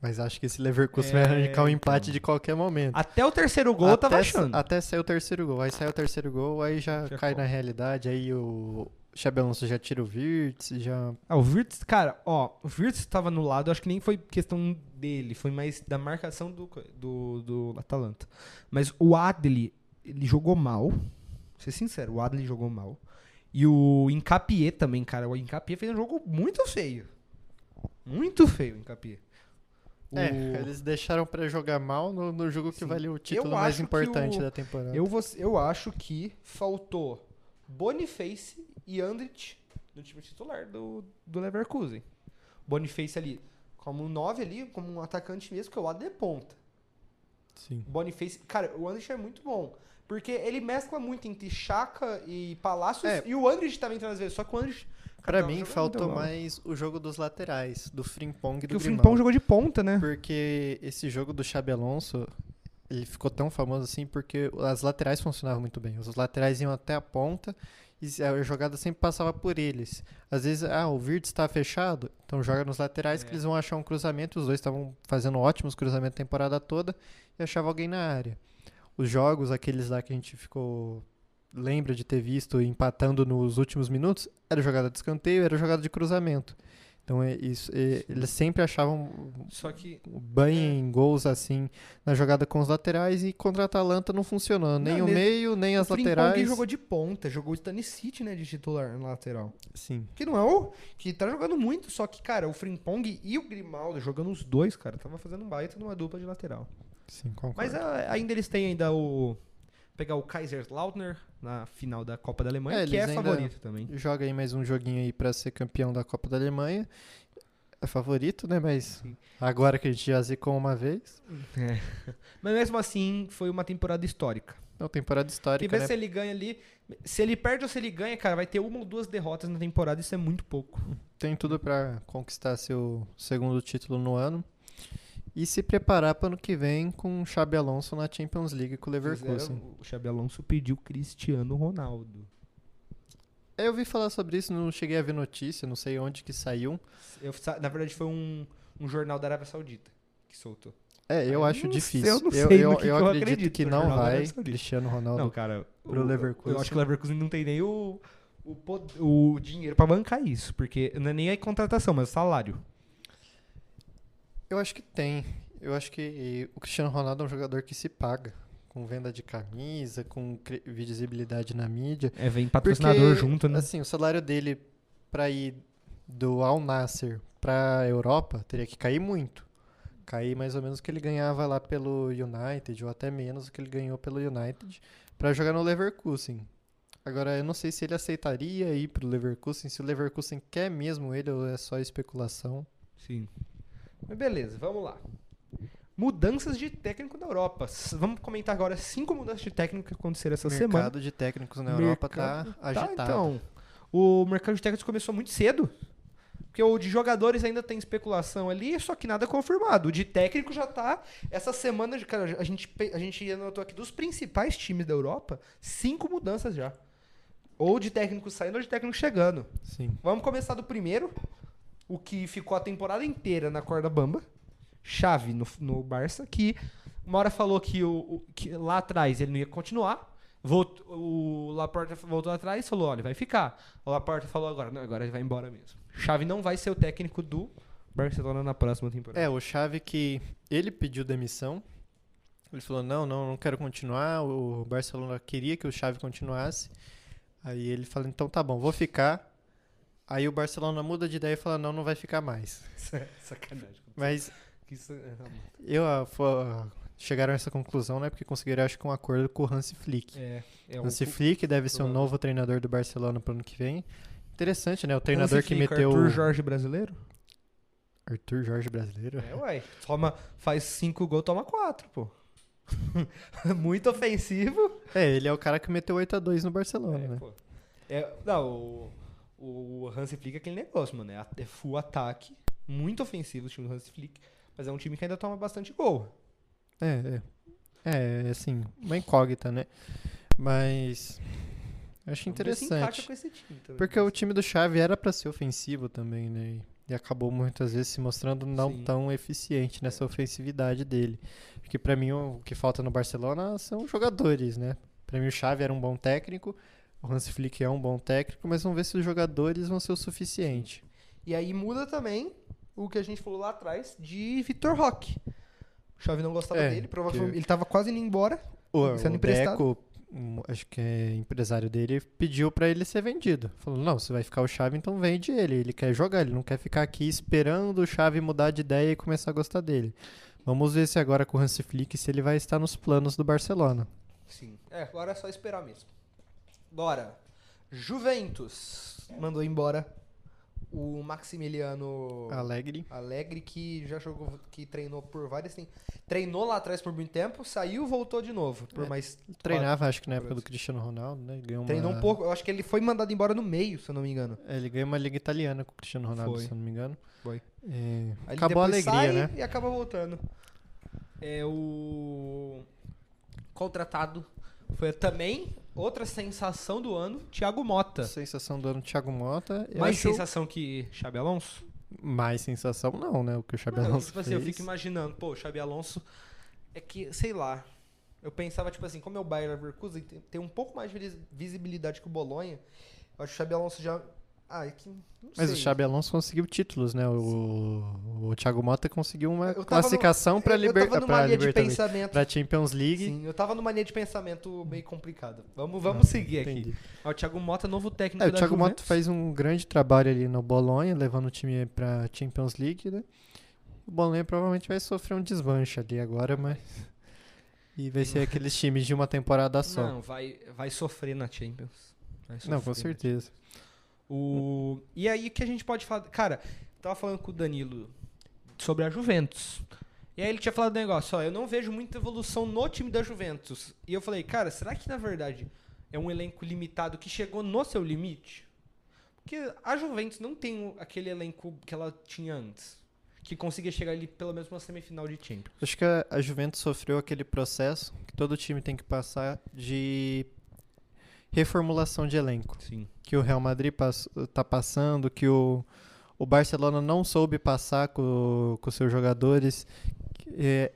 Mas acho que esse Leverkusen vai arrancar um empate de qualquer momento. Até o terceiro gol eu tava achando. Até sair o terceiro gol. Aí sai o terceiro gol, aí já cai na realidade. Aí o Xabi Alonso já tira o Wirtz, já... O Wirtz, cara, o Wirtz tava no lado, acho que nem foi questão dele, foi mais da marcação do Atalanta. Mas o Adli, ele jogou mal. ser sincero, o Adli jogou mal. E o Hincapié também, cara. O Hincapié fez um jogo muito feio. Muito feio o Hincapié. Eles deixaram pra jogar mal no jogo que Sim. valia o título Eu mais acho que importante da temporada. Eu acho que faltou Boniface e Andrich no time titular do Leverkusen. Boniface ali como um 9 ali, como um atacante mesmo, que é o lado de ponta. Sim. Boniface, cara, o Andrich é muito bom. Porque ele mescla muito entre Xhaka e Palácios. É. E o Andrich também tem às vezes. Só que o Andrich... Pra mim, faltou mais o jogo dos laterais, do Frimpong e do Porque o Grimaldo. Frimpong jogou de ponta, né? Porque esse jogo do Xabi Alonso, ele ficou tão famoso assim porque as laterais funcionavam muito bem. Os laterais iam até a ponta e a jogada sempre passava por eles. Às vezes, o Wirtz está fechado, então joga nos laterais que eles vão achar um cruzamento. Os dois estavam fazendo ótimos cruzamentos a temporada toda e achava alguém na área. Os jogos, aqueles lá que a gente lembra de ter visto empatando nos últimos minutos, era jogada de escanteio, era jogada de cruzamento. Então eles sempre achavam Só que banho em gols assim na jogada com os laterais e contra a Atalanta não funcionou. Nem o meio, nem as laterais. O Frimpong jogou de ponta, jogou o Stanisic, né, de titular na lateral. Sim. Que não é o... Que tá jogando muito, só que, cara, o Frimpong e o Grimaldo jogando os dois, cara, tava fazendo um baita numa dupla de lateral. Sim, concordo. Mas ainda eles têm ainda pegar o Kaiserslautern na final da Copa da Alemanha, que é favorito também. Joga aí mais um joguinho aí pra ser campeão da Copa da Alemanha. É favorito, né? Mas Sim. agora que a gente já zicou uma vez. Mas mesmo assim, foi uma temporada histórica. É uma temporada histórica, E ver né? se ele ganha ali. Se ele perde ou se ele ganha, cara, vai ter uma ou duas derrotas na temporada, isso é muito pouco. Tem tudo pra conquistar seu segundo título no ano. E se preparar para o ano que vem com o Xabi Alonso na Champions League com o Leverkusen. O Xabi Alonso pediu Cristiano Ronaldo. Eu ouvi falar sobre isso, não cheguei a ver notícia, não sei onde que saiu. Na verdade, foi um jornal da Arábia Saudita que soltou. Eu acho difícil. Eu não sei eu acredito que não vai Cristiano Ronaldo não, cara, pro Leverkusen. Eu acho que o Leverkusen não tem nem o dinheiro pra bancar isso, porque não é nem a contratação, mas o salário. Eu acho que tem. Eu acho que o Cristiano Ronaldo é um jogador que se paga. Com venda de camisa, com visibilidade na mídia. Vem patrocinador porque, junto, né? Assim, o salário dele pra ir do Al Nassr pra Europa teria que cair muito. Cair mais ou menos o que ele ganhava lá pelo United, ou até menos do que ele ganhou pelo United, pra jogar no Leverkusen. Agora, eu não sei se ele aceitaria ir pro Leverkusen, se o Leverkusen quer mesmo ele ou é só especulação. Sim. Mas beleza, vamos lá. Mudanças de técnico na Europa. Vamos comentar agora 5 mudanças de técnico que aconteceram essa semana. O mercado de técnicos na Europa tá agitado. Então, o mercado de técnicos começou muito cedo. Porque o de jogadores ainda tem especulação ali, só que nada confirmado. O de técnico já tá... Essa semana, cara, a gente anotou aqui dos principais times da Europa, 5 mudanças já. Ou de técnico saindo ou de técnico chegando. Sim. Vamos começar do primeiro. O que ficou a temporada inteira na corda bamba. Xavi no Barça, que uma hora falou que lá atrás ele não ia continuar. O Laporta voltou atrás e falou, olha, vai ficar. O Laporta falou agora ele vai embora mesmo. Xavi não vai ser o técnico do Barcelona na próxima temporada. O Xavi que ele pediu demissão. Ele falou, não quero continuar. O Barcelona queria que o Xavi continuasse. Aí ele falou, então tá bom, vou ficar. Aí o Barcelona muda de ideia e fala, não vai ficar mais. Sacanagem. Mas chegaram a essa conclusão, né? Porque conseguiram, acho que, um acordo com o Hansi Flick. Hansi Flick deve ser o novo treinador do Barcelona pro ano que vem. Interessante, né? O treinador que meteu... Arthur Jorge brasileiro? Arthur Jorge brasileiro? Faz 5 gols, toma 4, pô. Muito ofensivo. Ele é o cara que meteu 8-2 no Barcelona, né? Pô. O Hansi Flick é aquele negócio, mano. É full ataque, muito ofensivo o time do Hansi Flick, mas é um time que ainda toma bastante gol. Assim, uma incógnita, né? Mas eu acho interessante. Com esse time também, porque o time do Xavi era pra ser ofensivo também, né? E acabou muitas vezes se mostrando não tão eficiente nessa ofensividade dele. Porque pra mim o que falta no Barcelona são jogadores, né? Pra mim o Xavi era um bom técnico, o Hansi Flick é um bom técnico, mas vamos ver se os jogadores vão ser o suficiente. E aí muda também o que a gente falou lá atrás de Vitor Roque. O Xavi não gostava dele, provavelmente ele tava quase indo embora, sendo emprestado. Deco acho que é empresário dele, pediu pra ele ser vendido. Falou, não, você vai ficar o Xavi, então vende ele. Ele quer jogar, ele não quer ficar aqui esperando o Xavi mudar de ideia e começar a gostar dele. Vamos ver se agora com o Hansi Flick, se ele vai estar nos planos do Barcelona. Sim. Agora é só esperar mesmo. Bora. Juventus mandou embora o Maximiliano Allegri, que já jogou, que treinou por várias... Treinou lá atrás por muito tempo, saiu, voltou de novo. Por mais treinava, acho que na época do Cristiano Ronaldo, né? Treinou um pouco, eu acho que ele foi mandado embora no meio, se eu não me engano. Ele ganhou uma liga italiana com o Cristiano Ronaldo, Foi. se eu não me engano. Foi. Acabou a alegria, sai, né? E acaba voltando. O contratado foi também outra sensação do ano, Thiago Motta. Sensação do ano, Thiago Motta. Mais sensação que Xabi Alonso? Mais sensação não, né? O que o Xabi Alonso tipo assim, fez. eu fico imaginando, pô, o Xabi Alonso é que, sei lá, eu pensava, tipo assim, como é o Bayer Leverkusen, tem um pouco mais de visibilidade que o Bolonha, eu acho que o Xabi Alonso já... é que não sei. Mas o Xabi Alonso conseguiu títulos, né? O Thiago Motta conseguiu uma classificação para para Champions League. Sim, eu tava numa linha de pensamento meio complicada. Vamos seguir entendi. aqui. O Thiago Motta, novo técnico O da Thiago Juventus. Motta faz um grande trabalho ali no Bolonha, levando o time para Champions League, né? O Bolonha provavelmente vai sofrer um desmanche ali agora, mas... E vai ser aqueles times de uma temporada só. Não, vai sofrer na Champions. Não, com certeza. E aí que a gente pode falar... Cara, tava falando com o Danilo sobre a Juventus. E aí ele tinha falado um negócio, eu não vejo muita evolução no time da Juventus. E eu falei, cara, será que na verdade é um elenco limitado que chegou no seu limite? Porque a Juventus não tem aquele elenco que ela tinha antes. Que conseguia chegar ali pelo menos uma semifinal de Champions. Acho que a Juventus sofreu aquele processo que todo time tem que passar de reformulação de elenco. Sim. Que o Real Madrid tá passando, que o Barcelona não soube passar com seus jogadores.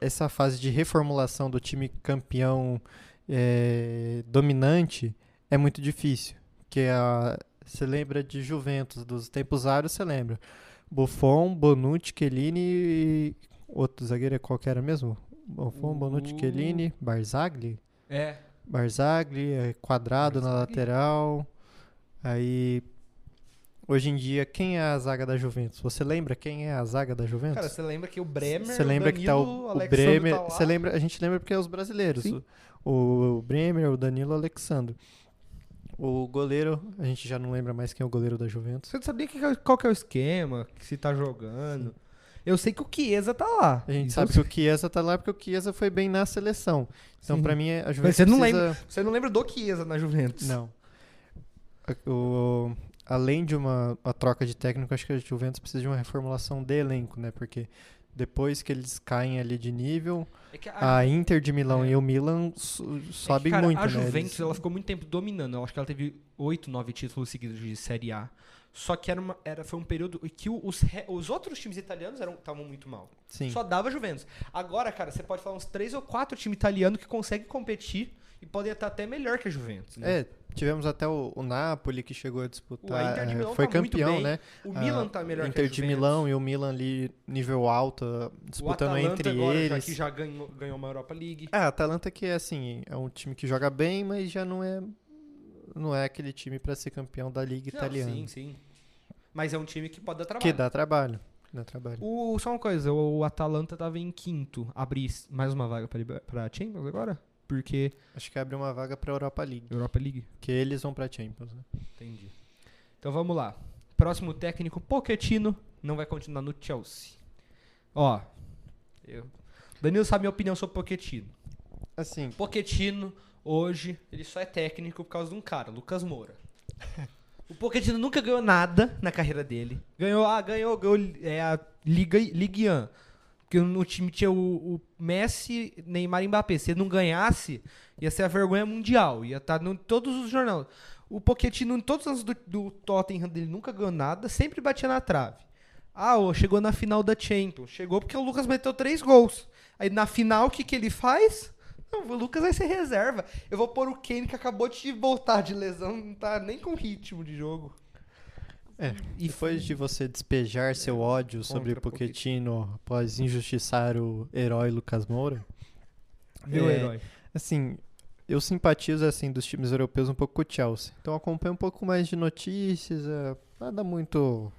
Essa fase de reformulação do time campeão dominante é muito difícil. Porque você lembra de Juventus, dos tempos áureos, você lembra. Buffon, Bonucci, Chiellini e outro zagueiro qual que era mesmo? Buffon, Bonucci, Chiellini, Barzagli? Barzagli, Quadrado na lateral. Aí, hoje em dia, quem é a zaga da Juventus? Você lembra quem é a zaga da Juventus? Cara, você lembra que o Bremer, você lembra Danilo, que tá o Bremer, tá lá? a gente lembra porque é os brasileiros. O Bremer, o Danilo, o Alexandre. O goleiro, a gente já não lembra mais quem é o goleiro da Juventus. Você não sabia qual que é o esquema, que se tá jogando. Sim. Eu sei que o Chiesa tá lá. A gente sabe que o Chiesa tá lá porque o Chiesa foi bem na seleção. Então, pra mim, a Juventus Você não lembra do Chiesa na Juventus? Não. Além de uma troca de técnico, acho que a Juventus precisa de uma reformulação de elenco, né? Porque depois que eles caem ali de nível, a Inter de Milão e o Milan sobe muito, a né? Juventus, ela ficou muito tempo dominando. Eu acho que ela teve 8, 9 títulos seguidos de Série A. Só que foi um período que os outros times italianos estavam muito mal. Sim. Só dava Juventus. Agora, cara, você pode falar uns 3 ou 4 times italianos que conseguem competir e podem estar até melhor que a Juventus. Né? Tivemos até o Napoli que chegou a disputar. O Inter de Milão foi tá campeão, muito bem. né? O Milan tá melhor que a Inter Juventus. de Milão e o Milan ali, nível alto, disputando entre agora, eles. Já ganhou uma Europa League. A Atalanta que é um time que joga bem, mas já não é aquele time para ser campeão da Liga Italiana. Sim. Mas é um time que pode dar trabalho. Que dá trabalho. Só uma coisa, o Atalanta tava em quinto. Abrir mais uma vaga pra Champions agora? Porque... Acho que abre uma vaga pra Europa League. Que eles vão pra Champions, né? Entendi. Então vamos lá. Próximo técnico, Pochettino, não vai continuar no Chelsea. Danilo sabe minha opinião sobre Pochettino. Assim... Pochettino, hoje, ele só é técnico por causa de um cara, Lucas Moura. O Pochettino nunca ganhou nada na carreira dele. Ganhou a Ligue 1. Porque no time tinha o Messi, Neymar e Mbappé. Se ele não ganhasse, ia ser a vergonha mundial. Ia estar em todos os jornais. O Pochettino, em todos os anos do Tottenham dele, nunca ganhou nada. Sempre batia na trave. Chegou na final da Champions. Chegou porque o Lucas meteu 3 gols. Aí na final, o que ele faz? Não, o Lucas vai ser reserva. Eu vou pôr o Kane, que acabou de voltar de lesão. Não tá nem com ritmo de jogo. E depois de você despejar seu ódio sobre o Pochettino após injustiçar o herói Lucas Moura... Meu herói. Assim, eu simpatizo, assim, dos times europeus um pouco com o Chelsea. Então, eu acompanho um pouco mais de notícias, nada muito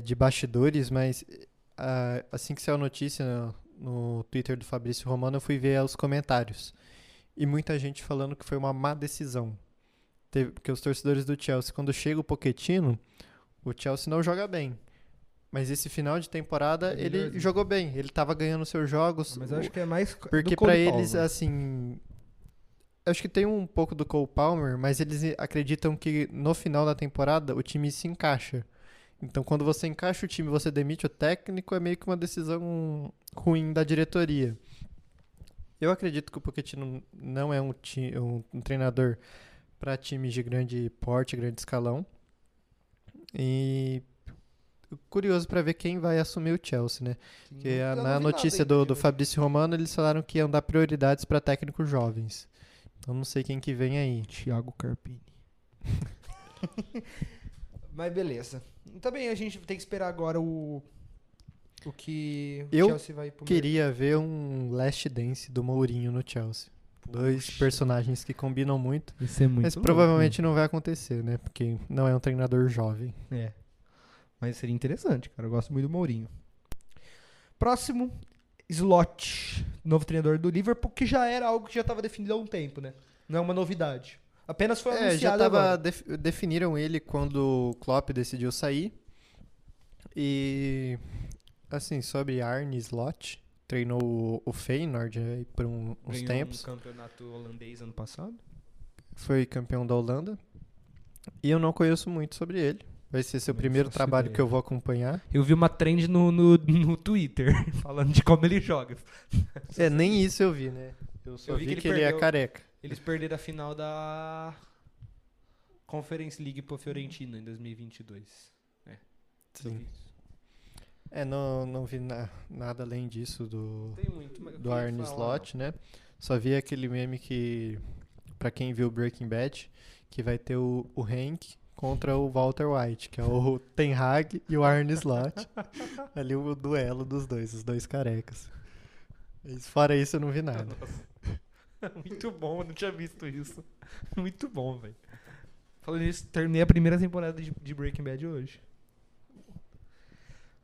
de bastidores, mas assim que saiu a notícia no Twitter do Fabrício Romano, eu fui ver os comentários. E muita gente falando que foi uma má decisão. Porque os torcedores do Chelsea, quando chega o Pochettino, o Chelsea não joga bem. Mas esse final de temporada, ele jogou bem. Ele tava ganhando seus jogos. Mas eu acho que é mais porque pra eles, assim... Acho que tem um pouco do Cole Palmer, mas eles acreditam que no final da temporada o time se encaixa. Então, quando você encaixa o time e você demite o técnico, é meio que uma decisão ruim da diretoria. Eu acredito que o Pochettino não é um treinador para times de grande porte, grande escalão. E curioso para ver quem vai assumir o Chelsea, né? Sim, porque eu não na vi notícia nada ainda do Fabrício Romano, eles falaram que iam dar prioridades para técnicos jovens. Então, não sei quem que vem aí. Thiago Carpini. Mas beleza. Também a gente tem que esperar agora o que o Chelsea vai pro queria ver um Last Dance do Mourinho no Chelsea. Dois personagens que combinam muito. Isso é muito mas louco, provavelmente não vai acontecer, né? Porque não é um treinador jovem. É. Mas seria interessante, cara. Eu gosto muito do Mourinho. Próximo, Slot. Novo treinador do Liverpool, que já era algo que já estava definido há um tempo, né? Não é uma novidade. Apenas foi anunciado já tava agora. Definiram ele quando o Klopp decidiu sair. E... Assim, sobre Arne Slot, treinou o Feyenoord aí por uns tempos. Ganhou um campeonato holandês ano passado. Foi campeão da Holanda. E eu não conheço muito sobre ele. Vai ser seu primeiro trabalho que eu vou acompanhar. Eu vi uma trend no Twitter, falando de como ele joga. Nem isso eu vi, né? Eu só vi que ele é careca. Eles perderam a final da Conference League pro Fiorentina em 2022. Sim. Não vi nada além disso do Arne Slot, né? Só vi aquele meme que, pra quem viu Breaking Bad, que vai ter o Hank contra o Walter White, que é o Ten Hag e o Arne Slot. Ali o duelo dos dois, os dois carecas. Mas fora isso eu não vi nada. Muito bom, eu não tinha visto isso. Muito bom, velho. Falando nisso, terminei a primeira temporada de Breaking Bad hoje.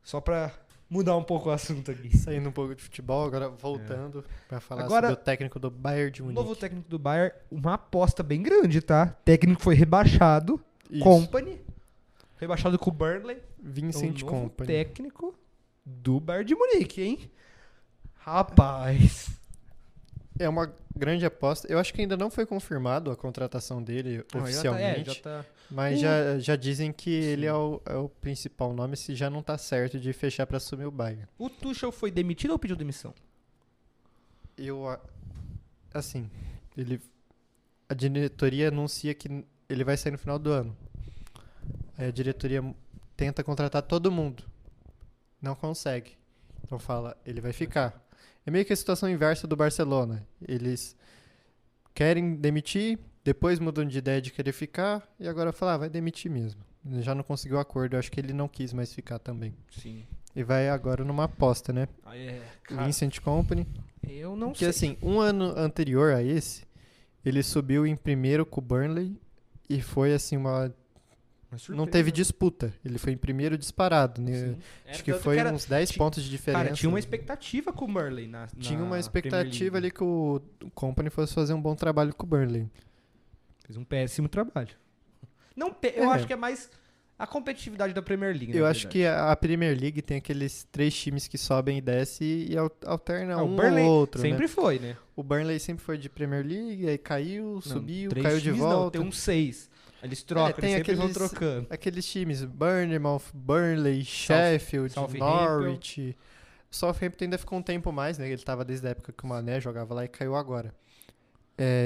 Só pra mudar um pouco o assunto aqui. Saindo um pouco de futebol, agora voltando pra falar sobre o técnico do Bayern de Munique. O novo técnico do Bayern, uma aposta bem grande, tá? O técnico foi rebaixado. Isso. Company. Rebaixado com o Burnley. Vincent Company. Kompany. Técnico do Bayern de Munique, hein? Rapaz. É uma grande aposta. Eu acho que ainda não foi confirmado a contratação dele oficialmente. Já tá. Mas já dizem que ele é o principal nome, se já não tá certo de fechar pra assumir o Bayern. O Tuchel foi demitido ou pediu demissão? Assim, a diretoria anuncia que ele vai sair no final do ano. Aí a diretoria tenta contratar todo mundo. Não consegue. Então fala, ele vai ficar. É meio que a situação inversa do Barcelona. Eles querem demitir, depois mudam de ideia de querer ficar, e agora falam, vai demitir mesmo. Ele já não conseguiu acordo, eu acho que ele não quis mais ficar também. Sim. E vai agora numa aposta, né? Vincent Kompany. Eu não Porque sei. assim, um ano anterior a esse, ele subiu em primeiro com o Burnley e foi assim não teve disputa. Ele foi em primeiro disparado, né? Acho que foi uns 10 pontos de diferença. Cara, tinha uma expectativa com o Burnley tinha uma expectativa ali que o Kompany fosse fazer um bom trabalho com o Burnley. Fez um péssimo trabalho. Eu acho que é mais a competitividade da Premier League. Eu acho que a Premier League tem aqueles 3 times que sobem e descem e alterna um Burnley ou outro, sempre né? foi, né? O Burnley sempre foi de Premier League, aí caiu, subiu, 3 caiu de times volta. Não, tem uns 6. Eles trocam, eles sempre vão trocando. Aqueles times, Bournemouth, Burnley, Sheffield, Norwich. O Southampton ainda ficou um tempo mais, né? Ele tava desde a época que o Mané jogava lá e caiu agora.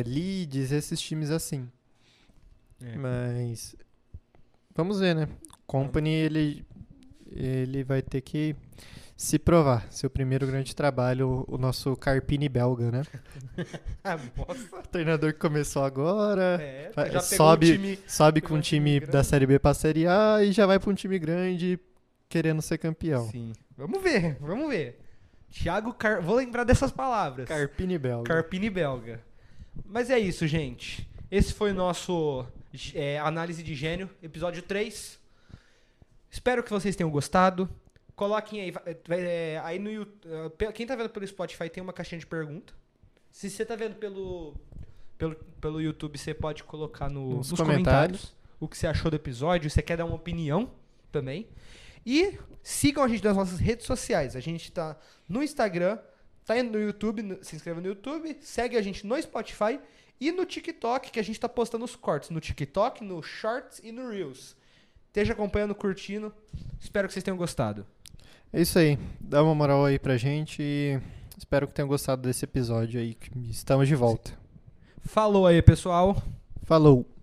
Leeds, esses times assim. Mas vamos ver, né? Kompany, ele vai ter que se provar. Seu primeiro grande trabalho, o nosso Carpini belga, né? Nossa. O treinador que começou agora, já sobe com um time da Série B pra Série A e já vai pra um time grande querendo ser campeão. Sim. Vamos ver. Vou lembrar dessas palavras. Carpini belga. Carpini belga. Mas é isso, gente. Esse foi o nosso Análise de Gênio, episódio 3. Espero que vocês tenham gostado. Coloquem aí, aí no YouTube. Quem tá vendo pelo Spotify tem uma caixinha de pergunta. Se você tá vendo pelo YouTube, você pode colocar nos comentários o que você achou do episódio. Se você quer dar uma opinião também. E sigam a gente nas nossas redes sociais. A gente tá no Instagram, tá indo no YouTube, se inscreva no YouTube, segue a gente no Spotify e no TikTok, que a gente tá postando os cortes. No TikTok, no Shorts e no Reels. Esteja acompanhando, curtindo. Espero que vocês tenham gostado. É isso aí. Dá uma moral aí pra gente e espero que tenham gostado desse episódio aí. Estamos de volta. Falou aí, pessoal. Falou.